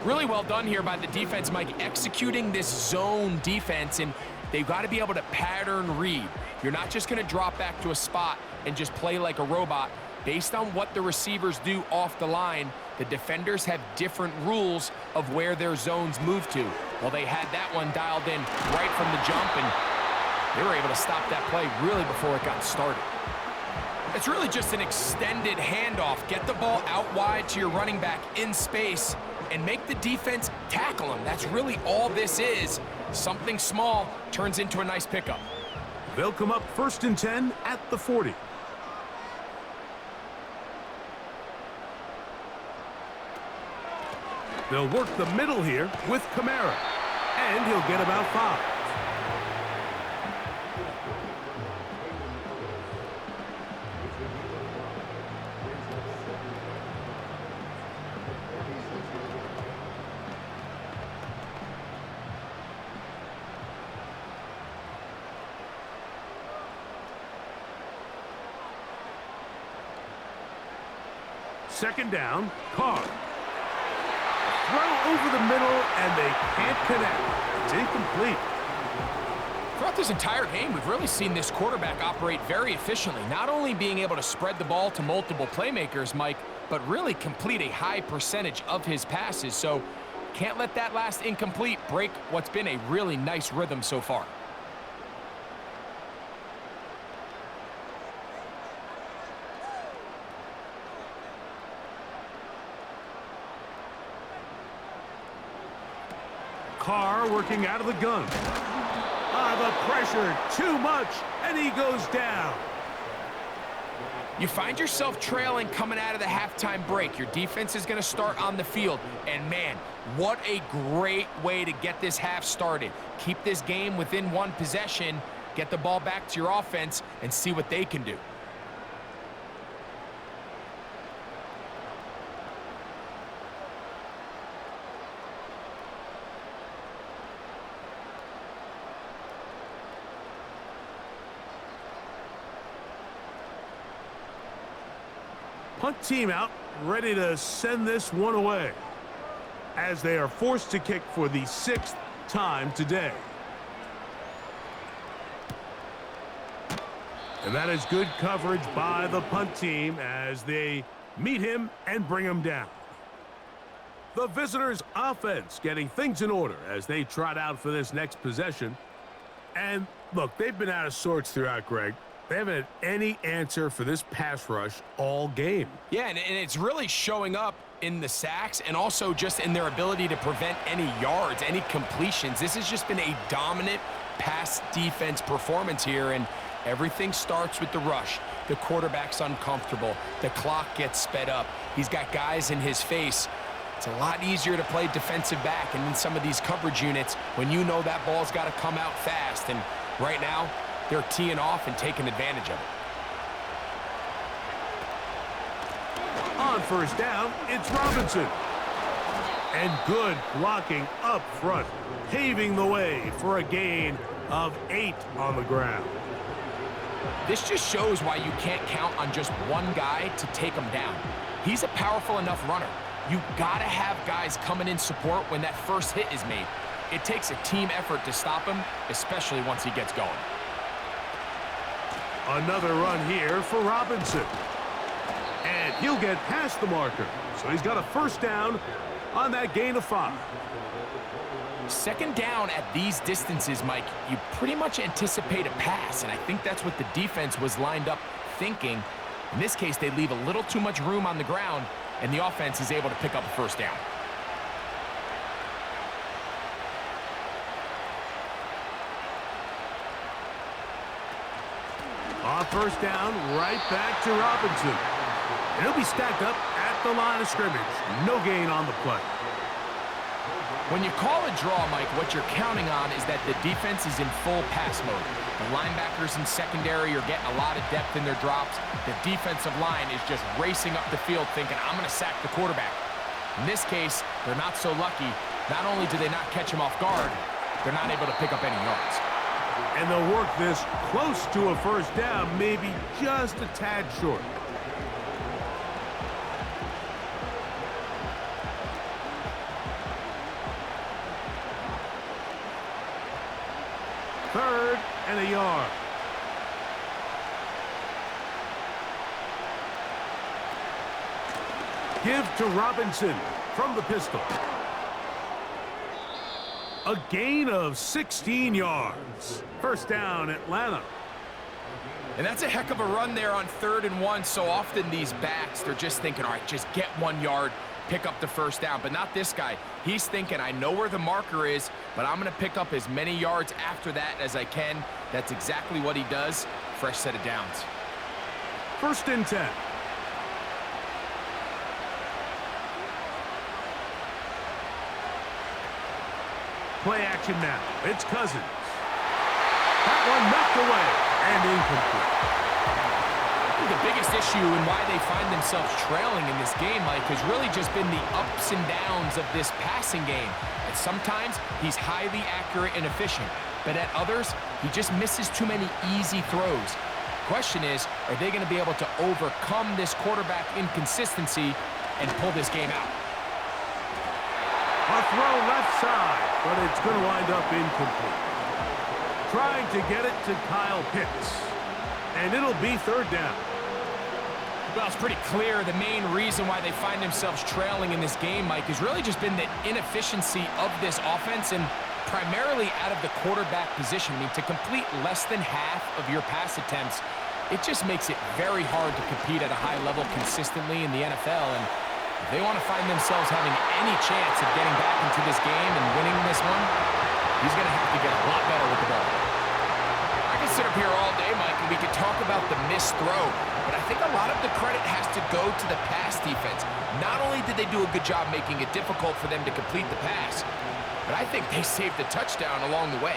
Really well done here by the defense, Mike, executing this zone defense, and they've got to be able to pattern read. You're not just going to drop back to a spot and just play like a robot. Based on what the receivers do off the line, the defenders have different rules of where their zones move to. Well, they had that one dialed in right from the jump, and they were able to stop that play really before it got started. It's really just an extended handoff. Get the ball out wide to your running back in space and make the defense tackle him. That's really all this is. Something small turns into a nice pickup. They'll come up 1st and 10 at the 40. They'll work the middle here with Kamara, and he'll get about 5. Second down, Carr. Throw over the middle, and they can't connect. It's incomplete. Throughout this entire game, we've really seen this quarterback operate very efficiently, not only being able to spread the ball to multiple playmakers, Mike, but really complete a high percentage of his passes. So can't let that last incomplete break what's been a really nice rhythm so far. Carr working out of the gun. The pressure, too much, and he goes down. You find yourself trailing coming out of the halftime break. Your defense is going to start on the field. And, man, what a great way to get this half started. Keep this game within one possession, get the ball back to your offense, and see what they can do. Punt team out, ready to send this one away, as they are forced to kick for the 6th time today. And that is good coverage by the punt team as they meet him and bring him down. The visitors' offense getting things in order as they trot out for this next possession. And look, they've been out of sorts throughout, Greg. They haven't had any answer for this pass rush all game. Yeah, and it's really showing up in the sacks and also just in their ability to prevent any yards, any completions. This has just been a dominant pass defense performance here, and everything starts with the rush. The quarterback's uncomfortable. The clock gets sped up. He's got guys in his face. It's a lot easier to play defensive back and in some of these coverage units when you know that ball's got to come out fast. And right now, they're teeing off and taking advantage of it. On 1st down, it's Robinson. And good blocking up front, paving the way for a gain of 8 on the ground. This just shows why you can't count on just one guy to take him down. He's a powerful enough runner. You gotta have guys coming in support when that first hit is made. It takes a team effort to stop him, especially once he gets going. Another run here for Robinson. And he'll get past the marker. So he's got a 1st down on that gain of 5. 2nd down at these distances, Mike, you pretty much anticipate a pass, and I think that's what the defense was lined up thinking. In this case, they leave a little too much room on the ground, and the offense is able to pick up a 1st down. On 1st down, right back to Robinson. And he'll be stacked up at the line of scrimmage. No gain on the play. When you call a draw, Mike, what you're counting on is that the defense is in full pass mode. The linebackers in secondary are getting a lot of depth in their drops. The defensive line is just racing up the field thinking, I'm going to sack the quarterback. In this case, they're not so lucky. Not only do they not catch him off guard, they're not able to pick up any yards. And they'll work this close to a 1st down, maybe just a tad short. 3rd and a yard. Give to Robinson from the pistol. A gain of 16 yards. 1st down, Atlanta. And that's a heck of a run there on 3rd and 1. So often these backs, they're just thinking, all right, just get 1 yard, pick up the 1st down. But not this guy. He's thinking, I know where the marker is, but I'm going to pick up as many yards after that as I can. That's exactly what he does. Fresh set of downs. 1st and 10. Play action now. It's Cousins. That one knocked away and incomplete. The biggest issue and why they find themselves trailing in this game, Mike, has really just been the ups and downs of this passing game. And sometimes he's highly accurate and efficient, but at others, he just misses too many easy throws. Question is, are they going to be able to overcome this quarterback inconsistency and pull this game out? A throw left side, but it's going to wind up incomplete. Trying to get it to Kyle Pitts. And it'll be 3rd down. Well, it's pretty clear the main reason why they find themselves trailing in this game, Mike, has really just been the inefficiency of this offense and primarily out of the quarterback position. I mean, to complete less than half of your pass attempts, it just makes it very hard to compete at a high level consistently in the NFL. And if they want to find themselves having any chance of getting back into this game and winning this one, he's going to have to get a lot better with the ball. I could sit up here all day, Mike, and we could talk about the missed throw, but I think a lot of the credit has to go to the pass defense. Not only did they do a good job making it difficult for them to complete the pass, but I think they saved the touchdown along the way.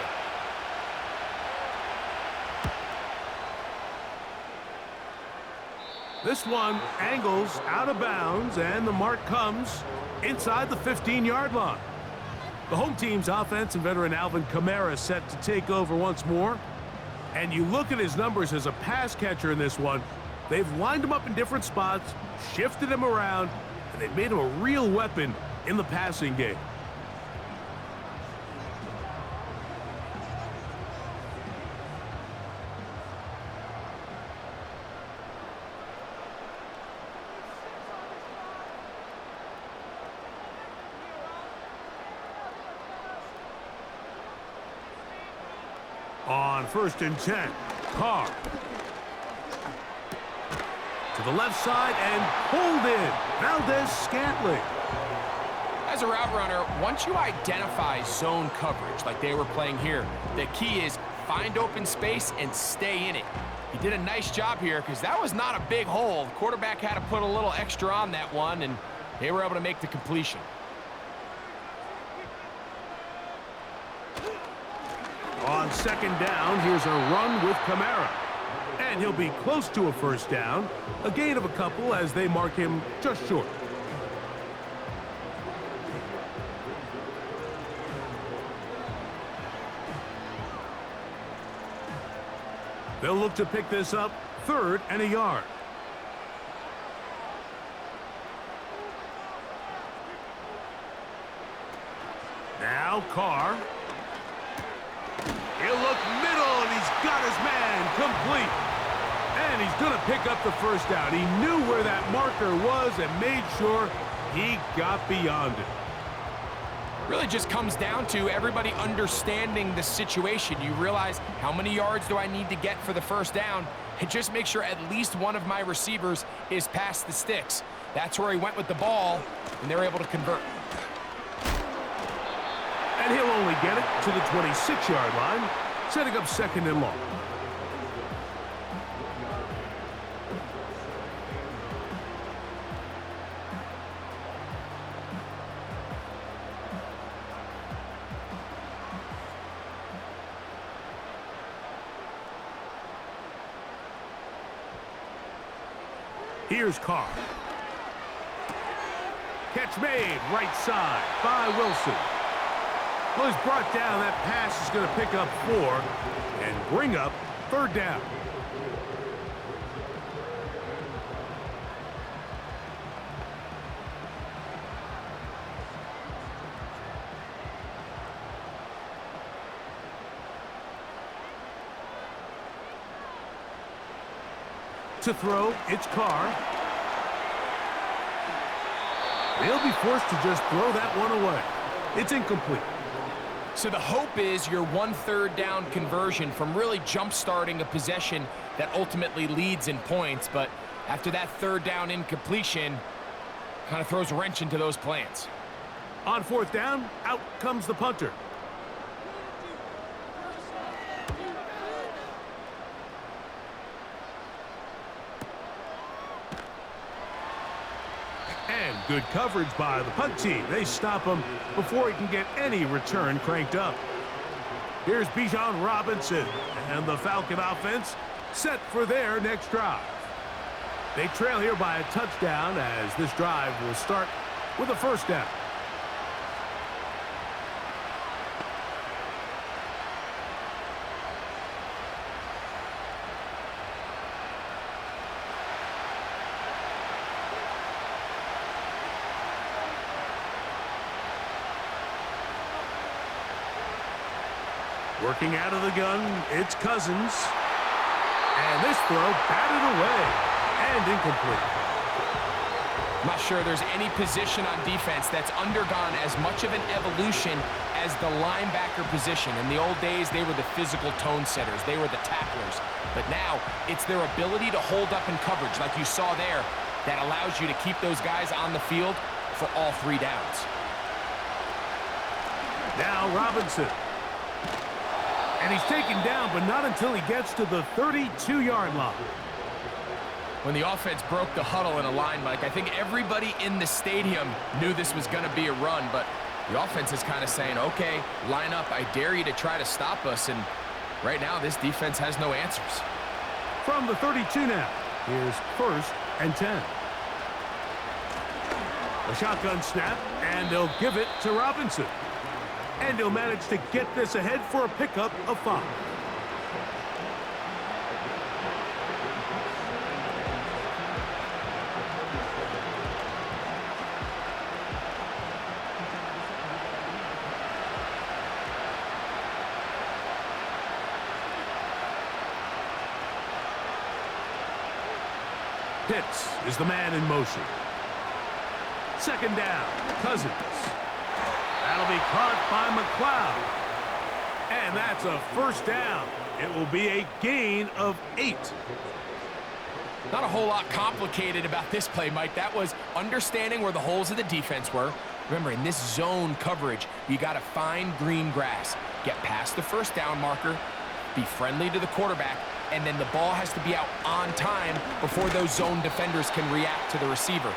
This one angles out of bounds, and the mark comes inside the 15-yard line. The home team's offense and veteran Alvin Kamara set to take over once more. And you look at his numbers as a pass catcher in this one. They've lined him up in different spots, shifted him around, and they've made him a real weapon in the passing game. On 1st and 10, Carr. To the left side and pulled in. Valdez-Scantling. As a route runner, once you identify zone coverage like they were playing here, the key is find open space and stay in it. He did a nice job here because that was not a big hole. The quarterback had to put a little extra on that one, and they were able to make the completion. On 2nd down, here's a run with Kamara. And he'll be close to a 1st down. A gain of a couple as they mark him just short. They'll look to pick this up 3rd and a yard. Now Carr. He'll look middle, and he's got his man complete. And he's going to pick up the 1st down. He knew where that marker was and made sure he got beyond it. Really just comes down to everybody understanding the situation. You realize how many yards do I need to get for the 1st down, and just make sure at least one of my receivers is past the sticks. That's where he went with the ball, and they're able to convert. And he'll only get it to the 26-yard line, setting up 2nd and long. Here's Carr. Catch made, right side by Wilson. Well, he's brought down. That pass is going to pick up 4 and bring up 3rd down. To throw, it's Carr. They'll be forced to just throw that one away. It's incomplete. So the hope is your 1/3 down conversion from really jump-starting a possession that ultimately leads in points. But after that 3rd down incompletion, kind of throws a wrench into those plans. On 4th down, out comes the punter. And good coverage by the punt team. They stop him before he can get any return cranked up. Here's Bijan Robinson, and the Falcon offense set for their next drive. They trail here by a touchdown as this drive will start with a 1st down. Working out of the gun, it's Cousins. And this throw batted away and incomplete. I'm not sure there's any position on defense that's undergone as much of an evolution as the linebacker position. In the old days, they were the physical tone setters. They were the tacklers. But now, it's their ability to hold up in coverage, like you saw there, that allows you to keep those guys on the field for all 3 downs. Now Robinson. And he's taken down, but not until he gets to the 32-yard line. When the offense broke the huddle in a line, Mike, I think everybody in the stadium knew this was going to be a run, but the offense is kind of saying, okay, line up, I dare you to try to stop us, and right now this defense has no answers. From the 32 now, here's 1st and 10. A shotgun snap, and they'll give it to Robinson. And he'll manage to get this ahead for a pickup of 5. Pitts is the man in motion. 2nd down, Cousins. That'll be caught by McLeod. And that's a 1st down. It will be a gain of 8. Not a whole lot complicated about this play, Mike. That was understanding where the holes of the defense were. Remember, in this zone coverage, you got to find green grass. Get past the 1st down marker, be friendly to the quarterback, and then the ball has to be out on time before those zone defenders can react to the receiver.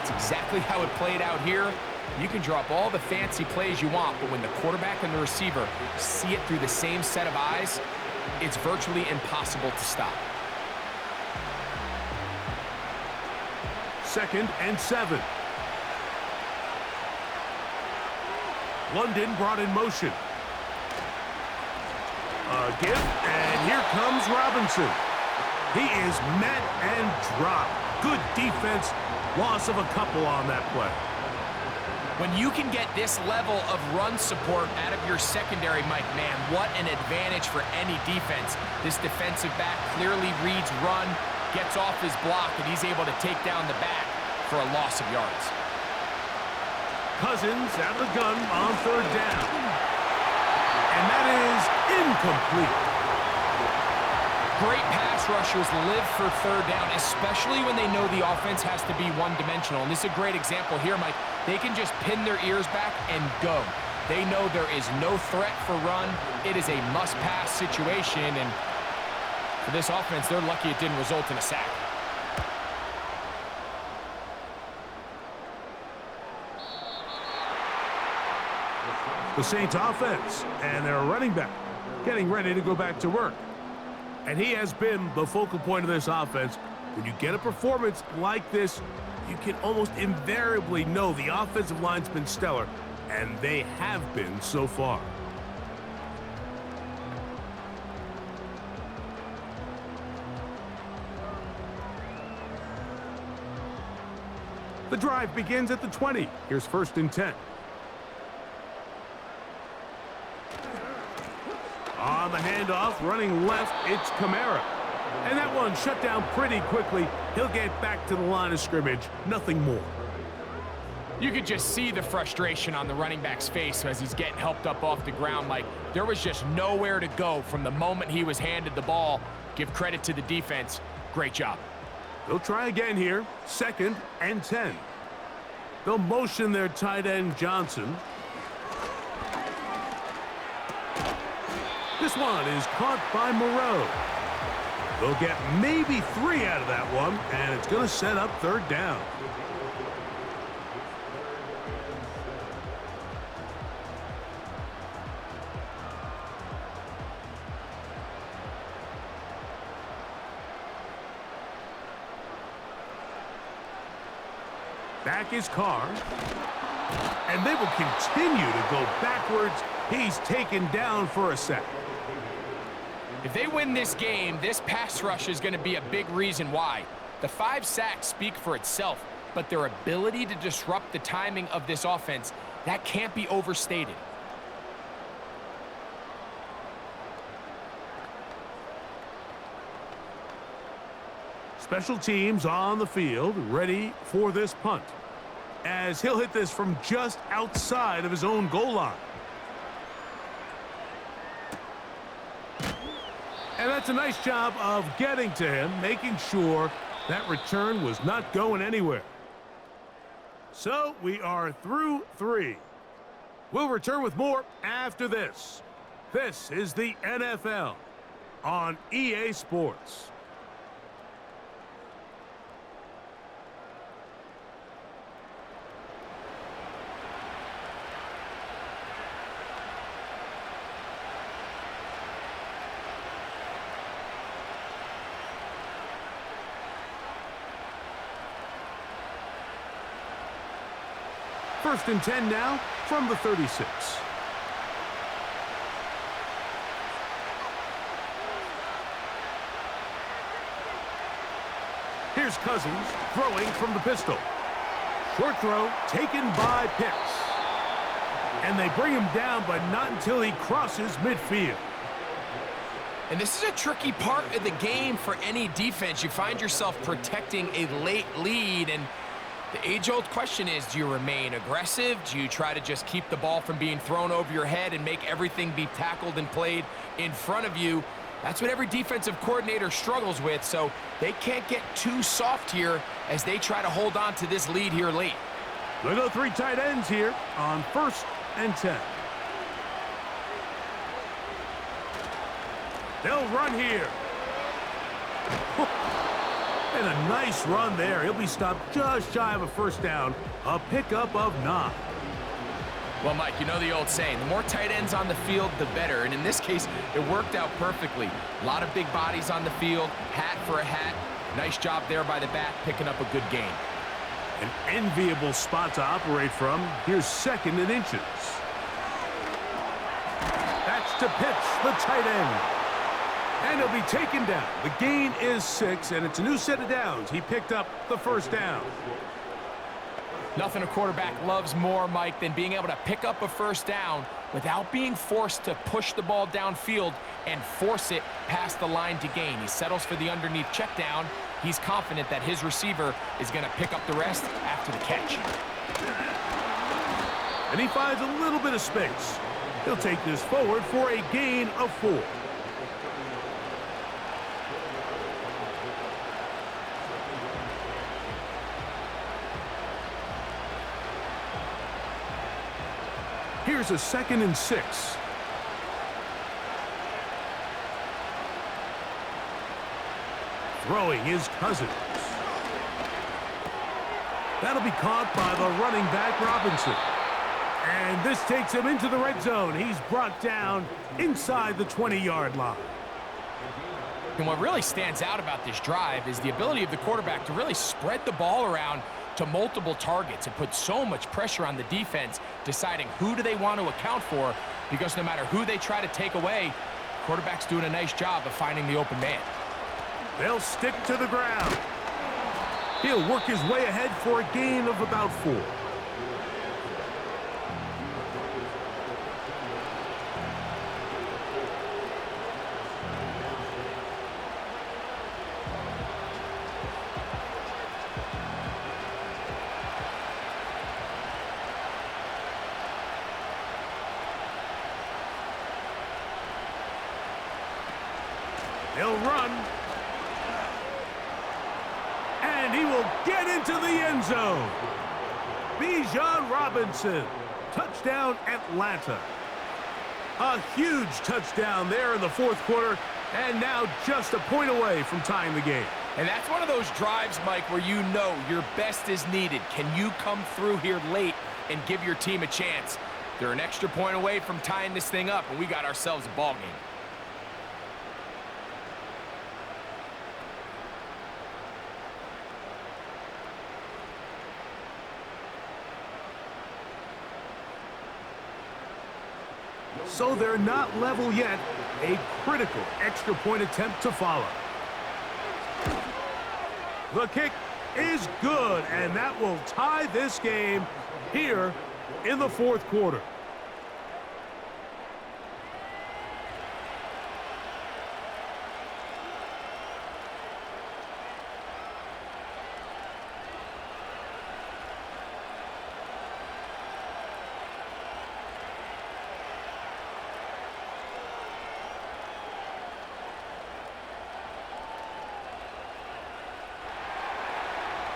It's exactly how it played out here. You can drop all the fancy plays you want, but when the quarterback and the receiver see it through the same set of eyes, it's virtually impossible to stop. 2nd and 7. London brought in motion. A give, and here comes Robinson. He is met and dropped. Good defense, loss of a couple on that play. When you can get this level of run support out of your secondary, Mike, man, what an advantage for any defense. This defensive back clearly reads run, gets off his block, and he's able to take down the back for a loss of yards. Cousins out of the gun on 3rd down. And that is incomplete. Great pass rushers live for 3rd down, especially when they know the offense has to be one-dimensional. And this is a great example here, Mike. They can just pin their ears back and go. They know there is no threat for run. It is a must-pass situation, and for this offense, they're lucky it didn't result in a sack. The Saints offense and their running back getting ready to go back to work. And he has been the focal point of this offense. When you get a performance like this, you can almost invariably know the offensive line's been stellar, and they have been so far. The drive begins at the 20. Here's 1st and 10. On the handoff, running left, it's Kamara. And that one shut down pretty quickly. He'll get back to the line of scrimmage. Nothing more. You could just see the frustration on the running back's face as he's getting helped up off the ground. Like, there was just nowhere to go from the moment he was handed the ball. Give credit to the defense. Great job. They'll try again here. 2nd and 10. They'll motion their tight end, Johnson. This one is caught by Moreau. They'll get maybe 3 out of that one, and it's going to set up 3rd down. Back is Carr. And they will continue to go backwards. He's taken down for a sack. If they win this game, this pass rush is going to be a big reason why. The 5 sacks speak for itself, but their ability to disrupt the timing of this offense, that can't be overstated. Special teams on the field, ready for this punt, as he'll hit this from just outside of his own goal line. And that's a nice job of getting to him, making sure that return was not going anywhere. So we are through 3. We'll return with more after this. This is the NFL on EA Sports. First and 10 now from the 36. Here's Cousins throwing from the pistol. Short throw taken by Pitts. And they bring him down, but not until he crosses midfield. And this is a tricky part of the game for any defense. You find yourself protecting a late lead, and the age-old question is, do you remain aggressive? Do you try to just keep the ball from being thrown over your head and make everything be tackled and played in front of you? That's what every defensive coordinator struggles with, so they can't get too soft here as they try to hold on to this lead here late. They'll go 3 tight ends here on 1st and 10. They'll run here. And a nice run there. He'll be stopped just shy of a 1st down. A pickup of 9. Well, Mike, you know the old saying, the more tight ends on the field, the better. And in this case, it worked out perfectly. A lot of big bodies on the field, hat for a hat. Nice job there by the back, picking up a good gain. An enviable spot to operate from. Here's 2nd and inches. That's to Pitts, the tight end. And he'll be taken down. The gain is 6, and it's a new set of downs. He picked up the 1st down. Nothing a quarterback loves more, Mike, than being able to pick up a 1st down without being forced to push the ball downfield and force it past the line to gain. He settles for the underneath check down. He's confident that his receiver is going to pick up the rest after the catch. And he finds a little bit of space. He'll take this forward for a gain of 4. Here's a 2nd and 6. Throwing is Cousins. That'll be caught by the running back, Robinson. And this takes him into the red zone. He's brought down inside the 20-yard line. And what really stands out about this drive is the ability of the quarterback to really spread the ball around to multiple targets and put so much pressure on the defense, deciding who do they want to account for, because no matter who they try to take away, quarterback's doing a nice job of finding the open man. They'll stick to the ground. He'll work his way ahead for a gain of about 4. get into the end zone. Bijan Robinson, touchdown Atlanta. A huge touchdown there in the fourth quarter, and now just a point away from tying the game. And that's one of those drives, Mike, where you know your best is needed. Can you come through here late and give your team a chance? They're an extra point away from tying this thing up, and we got ourselves a ball game. So they're not level yet. A critical extra point attempt to follow. The kick is good, and that will tie this game here in the fourth quarter.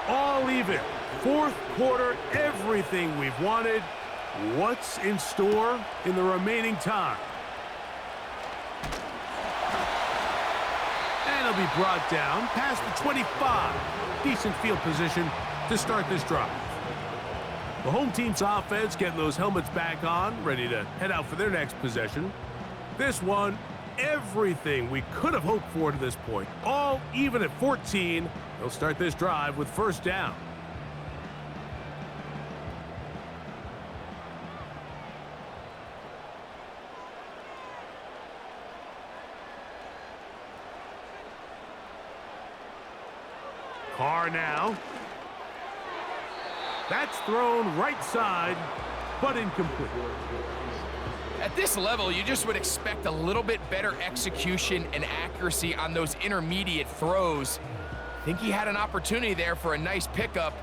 All even. Fourth quarter, everything we've wanted. What's in store in the remaining time? And it'll be brought down past the 25. Decent field position to start this drive. The home team's offense getting those helmets back on, ready to head out for their next possession. This one, everything we could have hoped for to this point. All even at 14. They'll start this drive with first down. Carr now. That's thrown right side, but incomplete. At this level, you just would expect a little bit better execution and accuracy on those intermediate throws. I think he had an opportunity there for a nice pickup.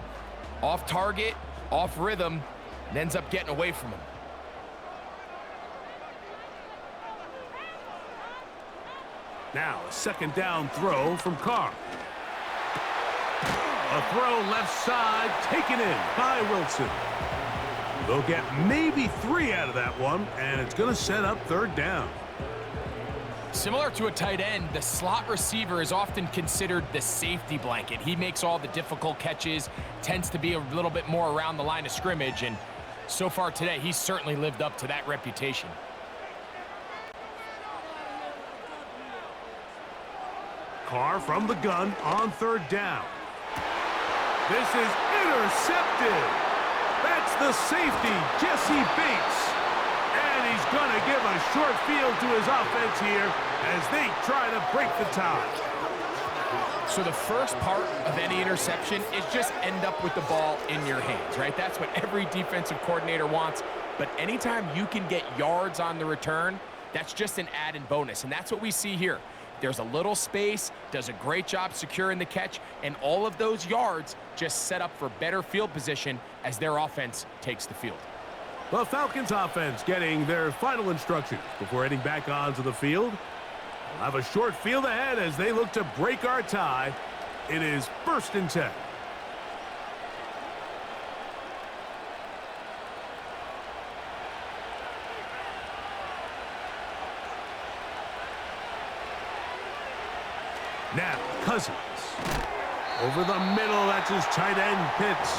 Off target, off rhythm, and ends up getting away from him. Now a second down throw from Carr. A throw left side, taken in by Wilson. They'll get maybe 3 out of that one, and it's going to set up third down. Similar to a tight end, the slot receiver is often considered the safety blanket. He makes all the difficult catches, tends to be a little bit more around the line of scrimmage, and so far today, he's certainly lived up to that reputation. Carr from the gun on third down. This is intercepted. That's the safety, Jesse Bates. And he's going to give a short field to his offense here as they try to break the tie. So the first part of any interception is just end up with the ball in your hands, right? That's what every defensive coordinator wants. But anytime you can get yards on the return, that's just an added bonus. And that's what we see here. There's a little space, does a great job securing the catch, and all of those yards just set up for better field position as their offense takes the field. The Falcons offense getting their final instructions before heading back onto the field. They'll have a short field ahead as they look to break our tie. It is 1st and 10. Now, Cousins. Over the middle, that's his tight end, Pitts.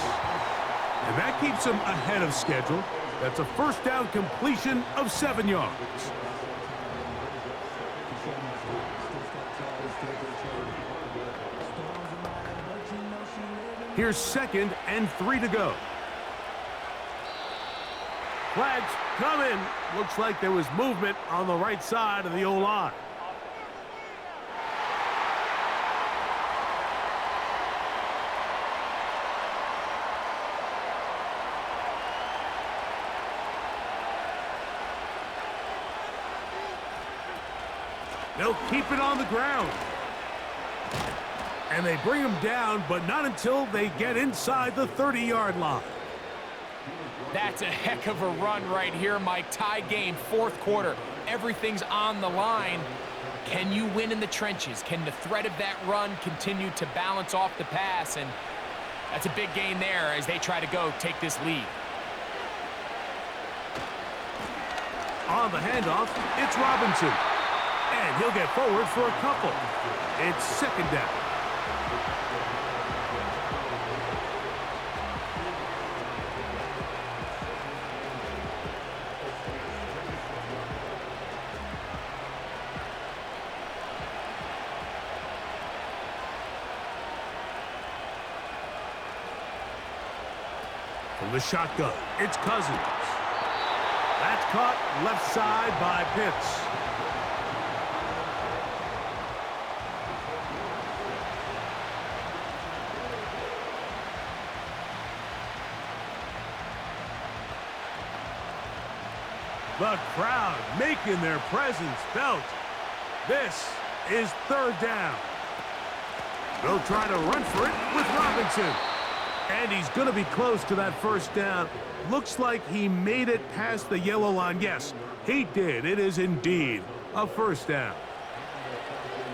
And that keeps him ahead of schedule. That's a first down completion of 7 yards. Here's 2nd and 3 to go. Flags come in. Looks like there was movement on the right side of the O-line. They'll keep it on the ground. And they bring him down, but not until they get inside the 30-yard line. That's a heck of a run right here, Mike. Tie game, 4th quarter. Everything's on the line. Can you win in the trenches? Can the threat of that run continue to balance off the pass? And That's a big gain there as they try to go take this lead. On the handoff, it's Robinson. And he'll get forward for a couple. It's second down. From the shotgun, it's Cousins. That's caught left side by Pitts. The crowd making their presence felt. This is third down. They'll try to run for it with Robinson. And he's going to be close to that first down. Looks like he made it past the yellow line. Yes, he did. It is indeed a first down.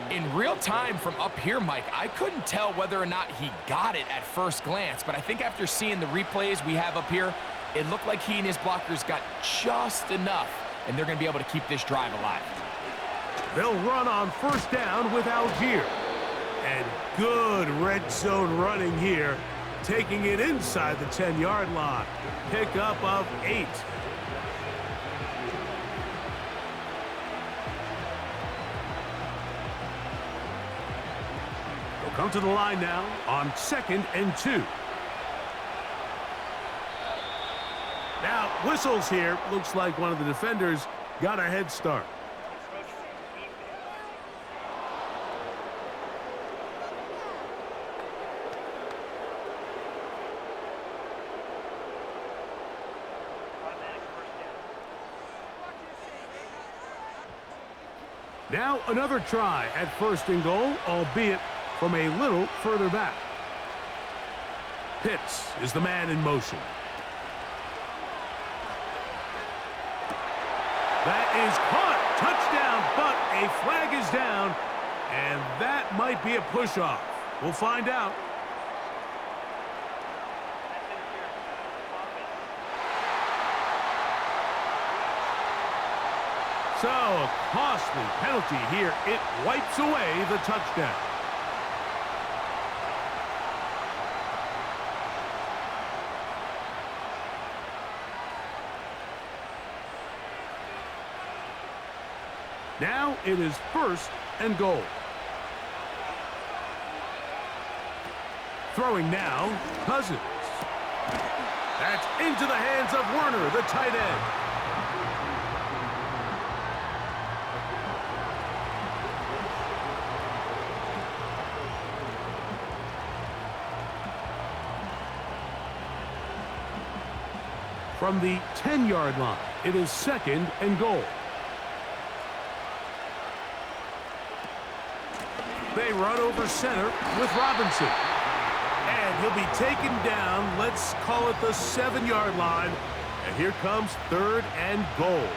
In real time from up here, Mike, I couldn't tell whether or not he got it at first glance, but I think after seeing the replays we have up here, it looked like he and his blockers got just enough, and they're going to be able to keep this drive alive. They'll run on first down with Algier. And good red zone running here, taking it inside the 10-yard line. Pickup of 8. They'll come to the line now on 2nd and 2. Now, whistles here. Looks like one of the defenders got a head start. Now another try at 1st and goal, albeit from a little further back. Pitts is the man in motion. That is caught. Touchdown, but a flag is down, and that might be a push-off. We'll find out. So, a costly penalty here. It wipes away the touchdown. Now it is 1st and goal. Throwing now, Cousins. That's into the hands of Werner, the tight end. From the 10-yard line, it is 2nd and goal. They run over center with Robinson. And he'll be taken down, let's call it the 7-yard line. And here comes 3rd and goal.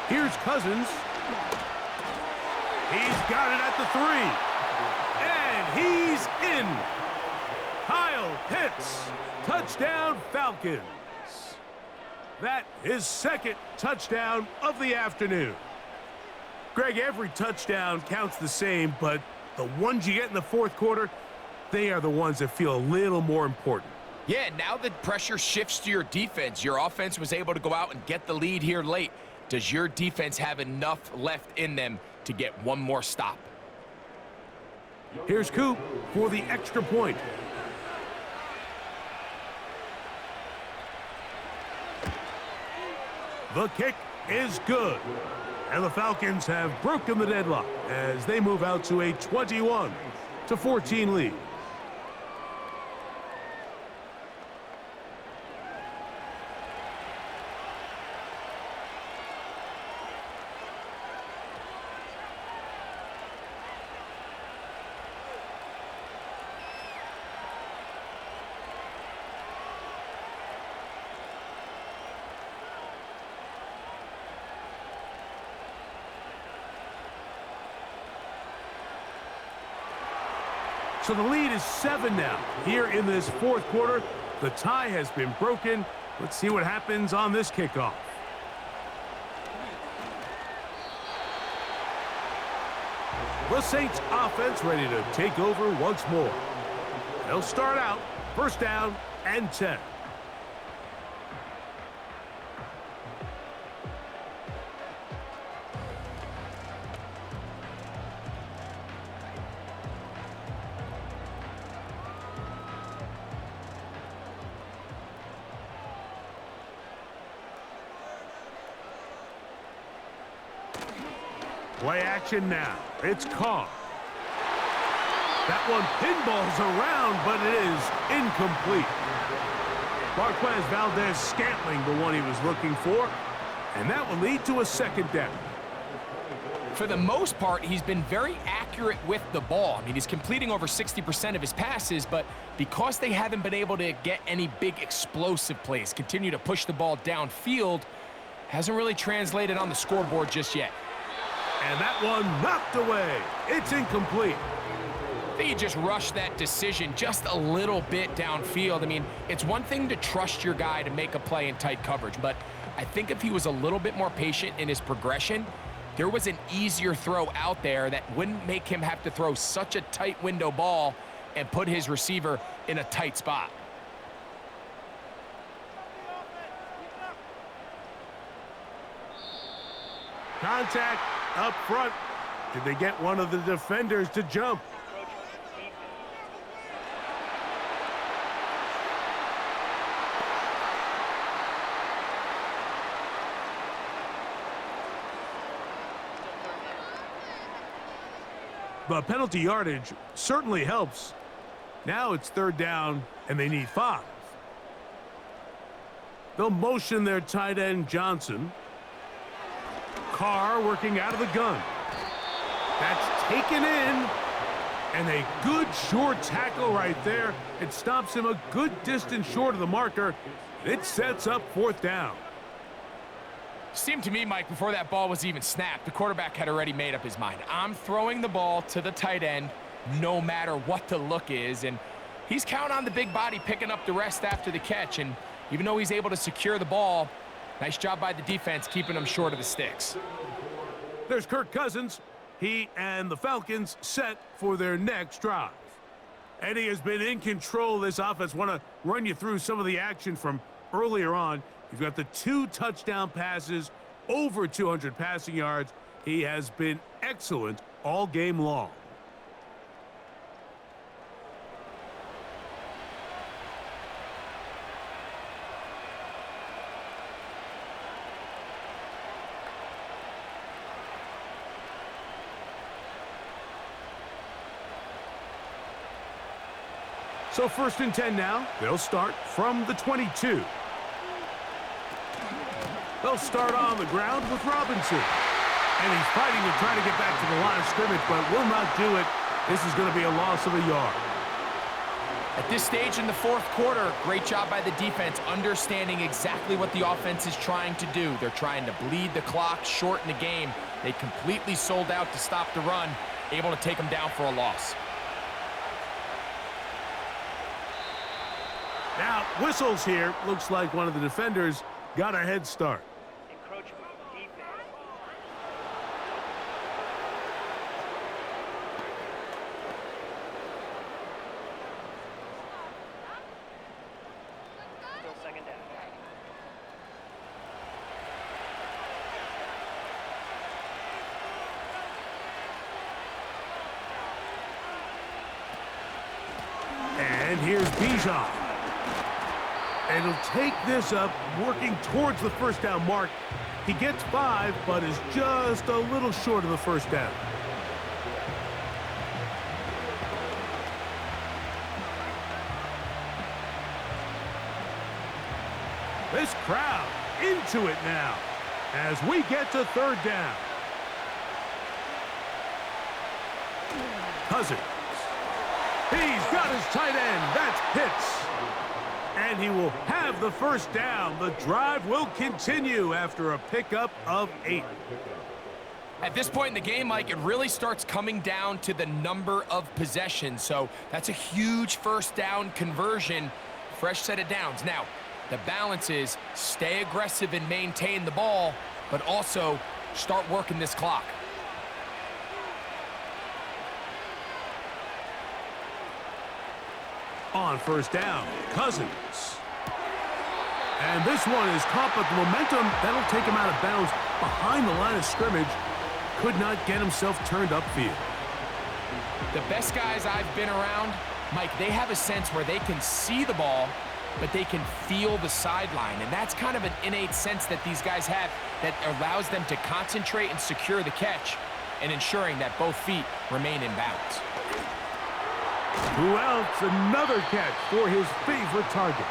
Here's Cousins. He's got it at the 3. And he's in. Kyle Pitts. Touchdown, Falcons. That is 2nd touchdown of the afternoon. Greg, every touchdown counts the same, but the ones you get in the 4th quarter, they are the ones that feel a little more important. Yeah, now the pressure shifts to your defense. Your offense was able to go out and get the lead here late. Does your defense have enough left in them to get one more stop? Here's Coop for the extra point. The kick is good. And the Falcons have broken the deadlock as they move out to a 21-14 lead. So the lead is 7 now. Here in this fourth quarter, the tie has been broken. Let's see what happens on this kickoff. The Saints offense ready to take over once more. They'll start out first down and 10. Play action now. It's Carr. That one pinballs around, but it is incomplete. Marquez Valdez-Scantling, the one he was looking for, and that will lead to a second down. For the most part, he's been very accurate with the ball. I mean, he's completing over 60% of his passes, but because they haven't been able to get any big explosive plays, continue to push the ball downfield, hasn't really translated on the scoreboard just yet. And that one knocked away. It's incomplete. I think he just rushed that decision just a little bit downfield. I mean, it's one thing to trust your guy to make a play in tight coverage, but I think if he was a little bit more patient in his progression, there was an easier throw out there that wouldn't make him have to throw such a tight window ball and put his receiver in a tight spot. Contact up front. Did they get one of the defenders to jump? But penalty yardage certainly helps. Now it's third down, and they need 5. They'll motion their tight end, Johnson. Carr working out of the gun. That's taken in. And a good short tackle right there. It stops him a good distance short of the marker. It sets up fourth down. Seemed to me, Mike, before that ball was even snapped, the quarterback had already made up his mind. I'm throwing the ball to the tight end no matter what the look is, and he's counting on the big body picking up the rest after the catch, and even though he's able to secure the ball, nice job by the defense keeping him short of the sticks. There's Kirk Cousins. He and the Falcons set for their next drive. And he has been in control of this offense. Want to run you through some of the action from earlier on. You've got the 2 touchdown passes, over 200 passing yards. He has been excellent all game long. So first and 10 now. They'll start from the 22. They'll start on the ground with Robinson. And he's fighting to try to get back to the line of scrimmage, but will not do it. This is going to be a loss of a yard. At this stage in the fourth quarter, great job by the defense, understanding exactly what the offense is trying to do. They're trying to bleed the clock, shorten the game. They completely sold out to stop the run, able to take them down for a loss. Now, whistles here. Looks like one of the defenders got a head start. And here's Bijan. And he'll take this up, working towards the first down mark. He gets 5, but is just a little short of the first down. This crowd into it now as we get to third down. Cousins. He's got his tight end. That's Pitts. And he will have the first down. The drive will continue after a pickup of 8. At this point in the game, Mike, it really starts coming down to the number of possessions. So that's a huge first down conversion, fresh set of downs. Now, the balance is stay aggressive and maintain the ball, but also start working this clock. On first down, Cousins. And this one is caught, but the momentum, that'll take him out of bounds behind the line of scrimmage. Could not get himself turned upfield. The best guys I've been around, Mike, they have a sense where they can see the ball, but they can feel the sideline. And that's kind of an innate sense that these guys have that allows them to concentrate and secure the catch and ensuring that both feet remain in bounds. Who else? Another catch for his favorite target.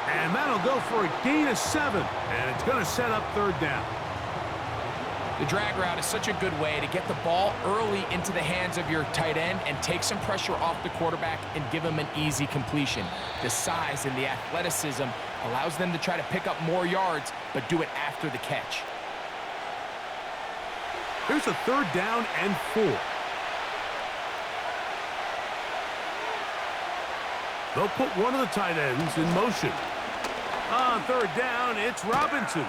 And that'll go for a gain of 7. And it's going to set up third down. The drag route is such a good way to get the ball early into the hands of your tight end and take some pressure off the quarterback and give him an easy completion. The size and the athleticism allows them to try to pick up more yards, but do it after the catch. Here's a third down and 4. They'll put one of the tight ends in motion. On third down, it's Robinson.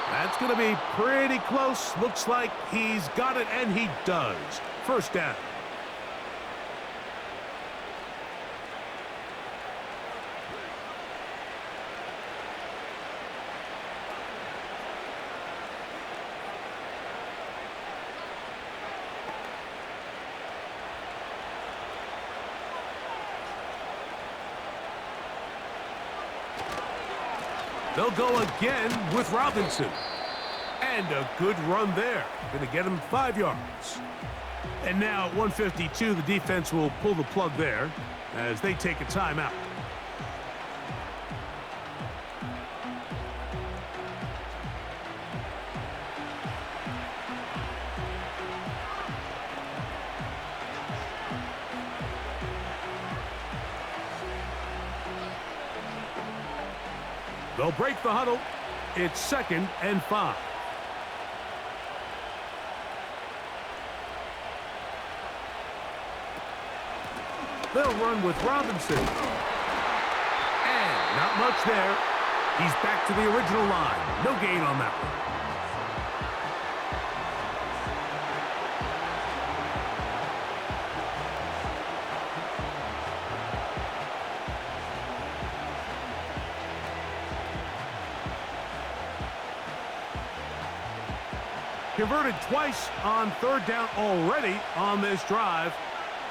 That's going to be pretty close. Looks like he's got it, and he does. First down. They'll go again with Robinson. And a good run there. Going to get him 5 yards. And now at 152, the defense will pull the plug there as they take a timeout. They'll break the huddle. It's 2nd and 5. They'll run with Robinson. And not much there. He's back to the original line. No gain on that one. Converted twice on third down already on this drive.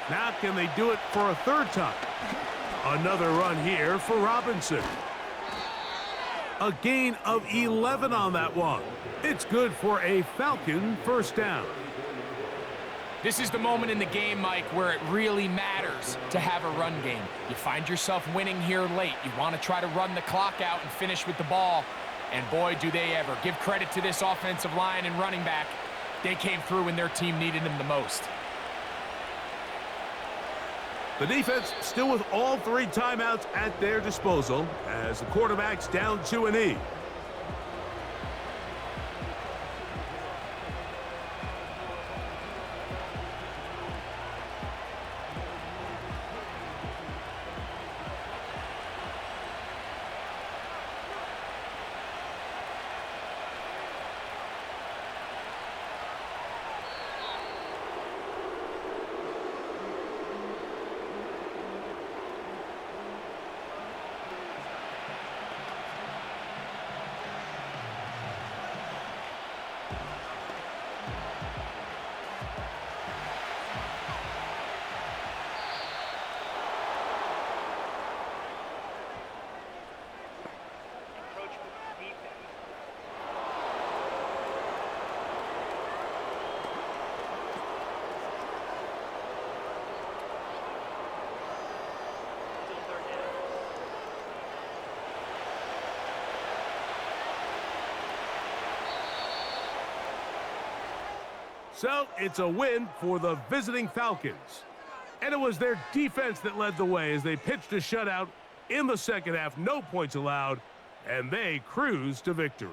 Now can they do it for a third time? Another run here for Robinson. A gain of 11 on that one. It's good for a Falcon first down. This is the moment in the game, Mike, where it really matters to have a run game. You find yourself winning here late. You want to try to run the clock out and finish with the ball. And boy, do they ever. Give credit to this offensive line and running back. They came through when their team needed them the most. The defense still with all 3 timeouts at their disposal as the quarterback's down to a knee. So it's a win for the visiting Falcons. And it was their defense that led the way as they pitched a shutout in the second half. No points allowed, and they cruised to victory.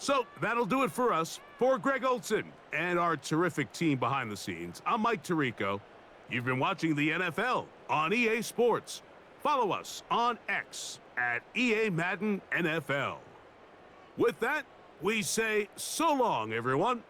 So that'll do it for us. For Greg Olson and our terrific team behind the scenes, I'm Mike Tirico. You've been watching the NFL on EA Sports. Follow us on X at EA Madden NFL. With that, we say so long, everyone.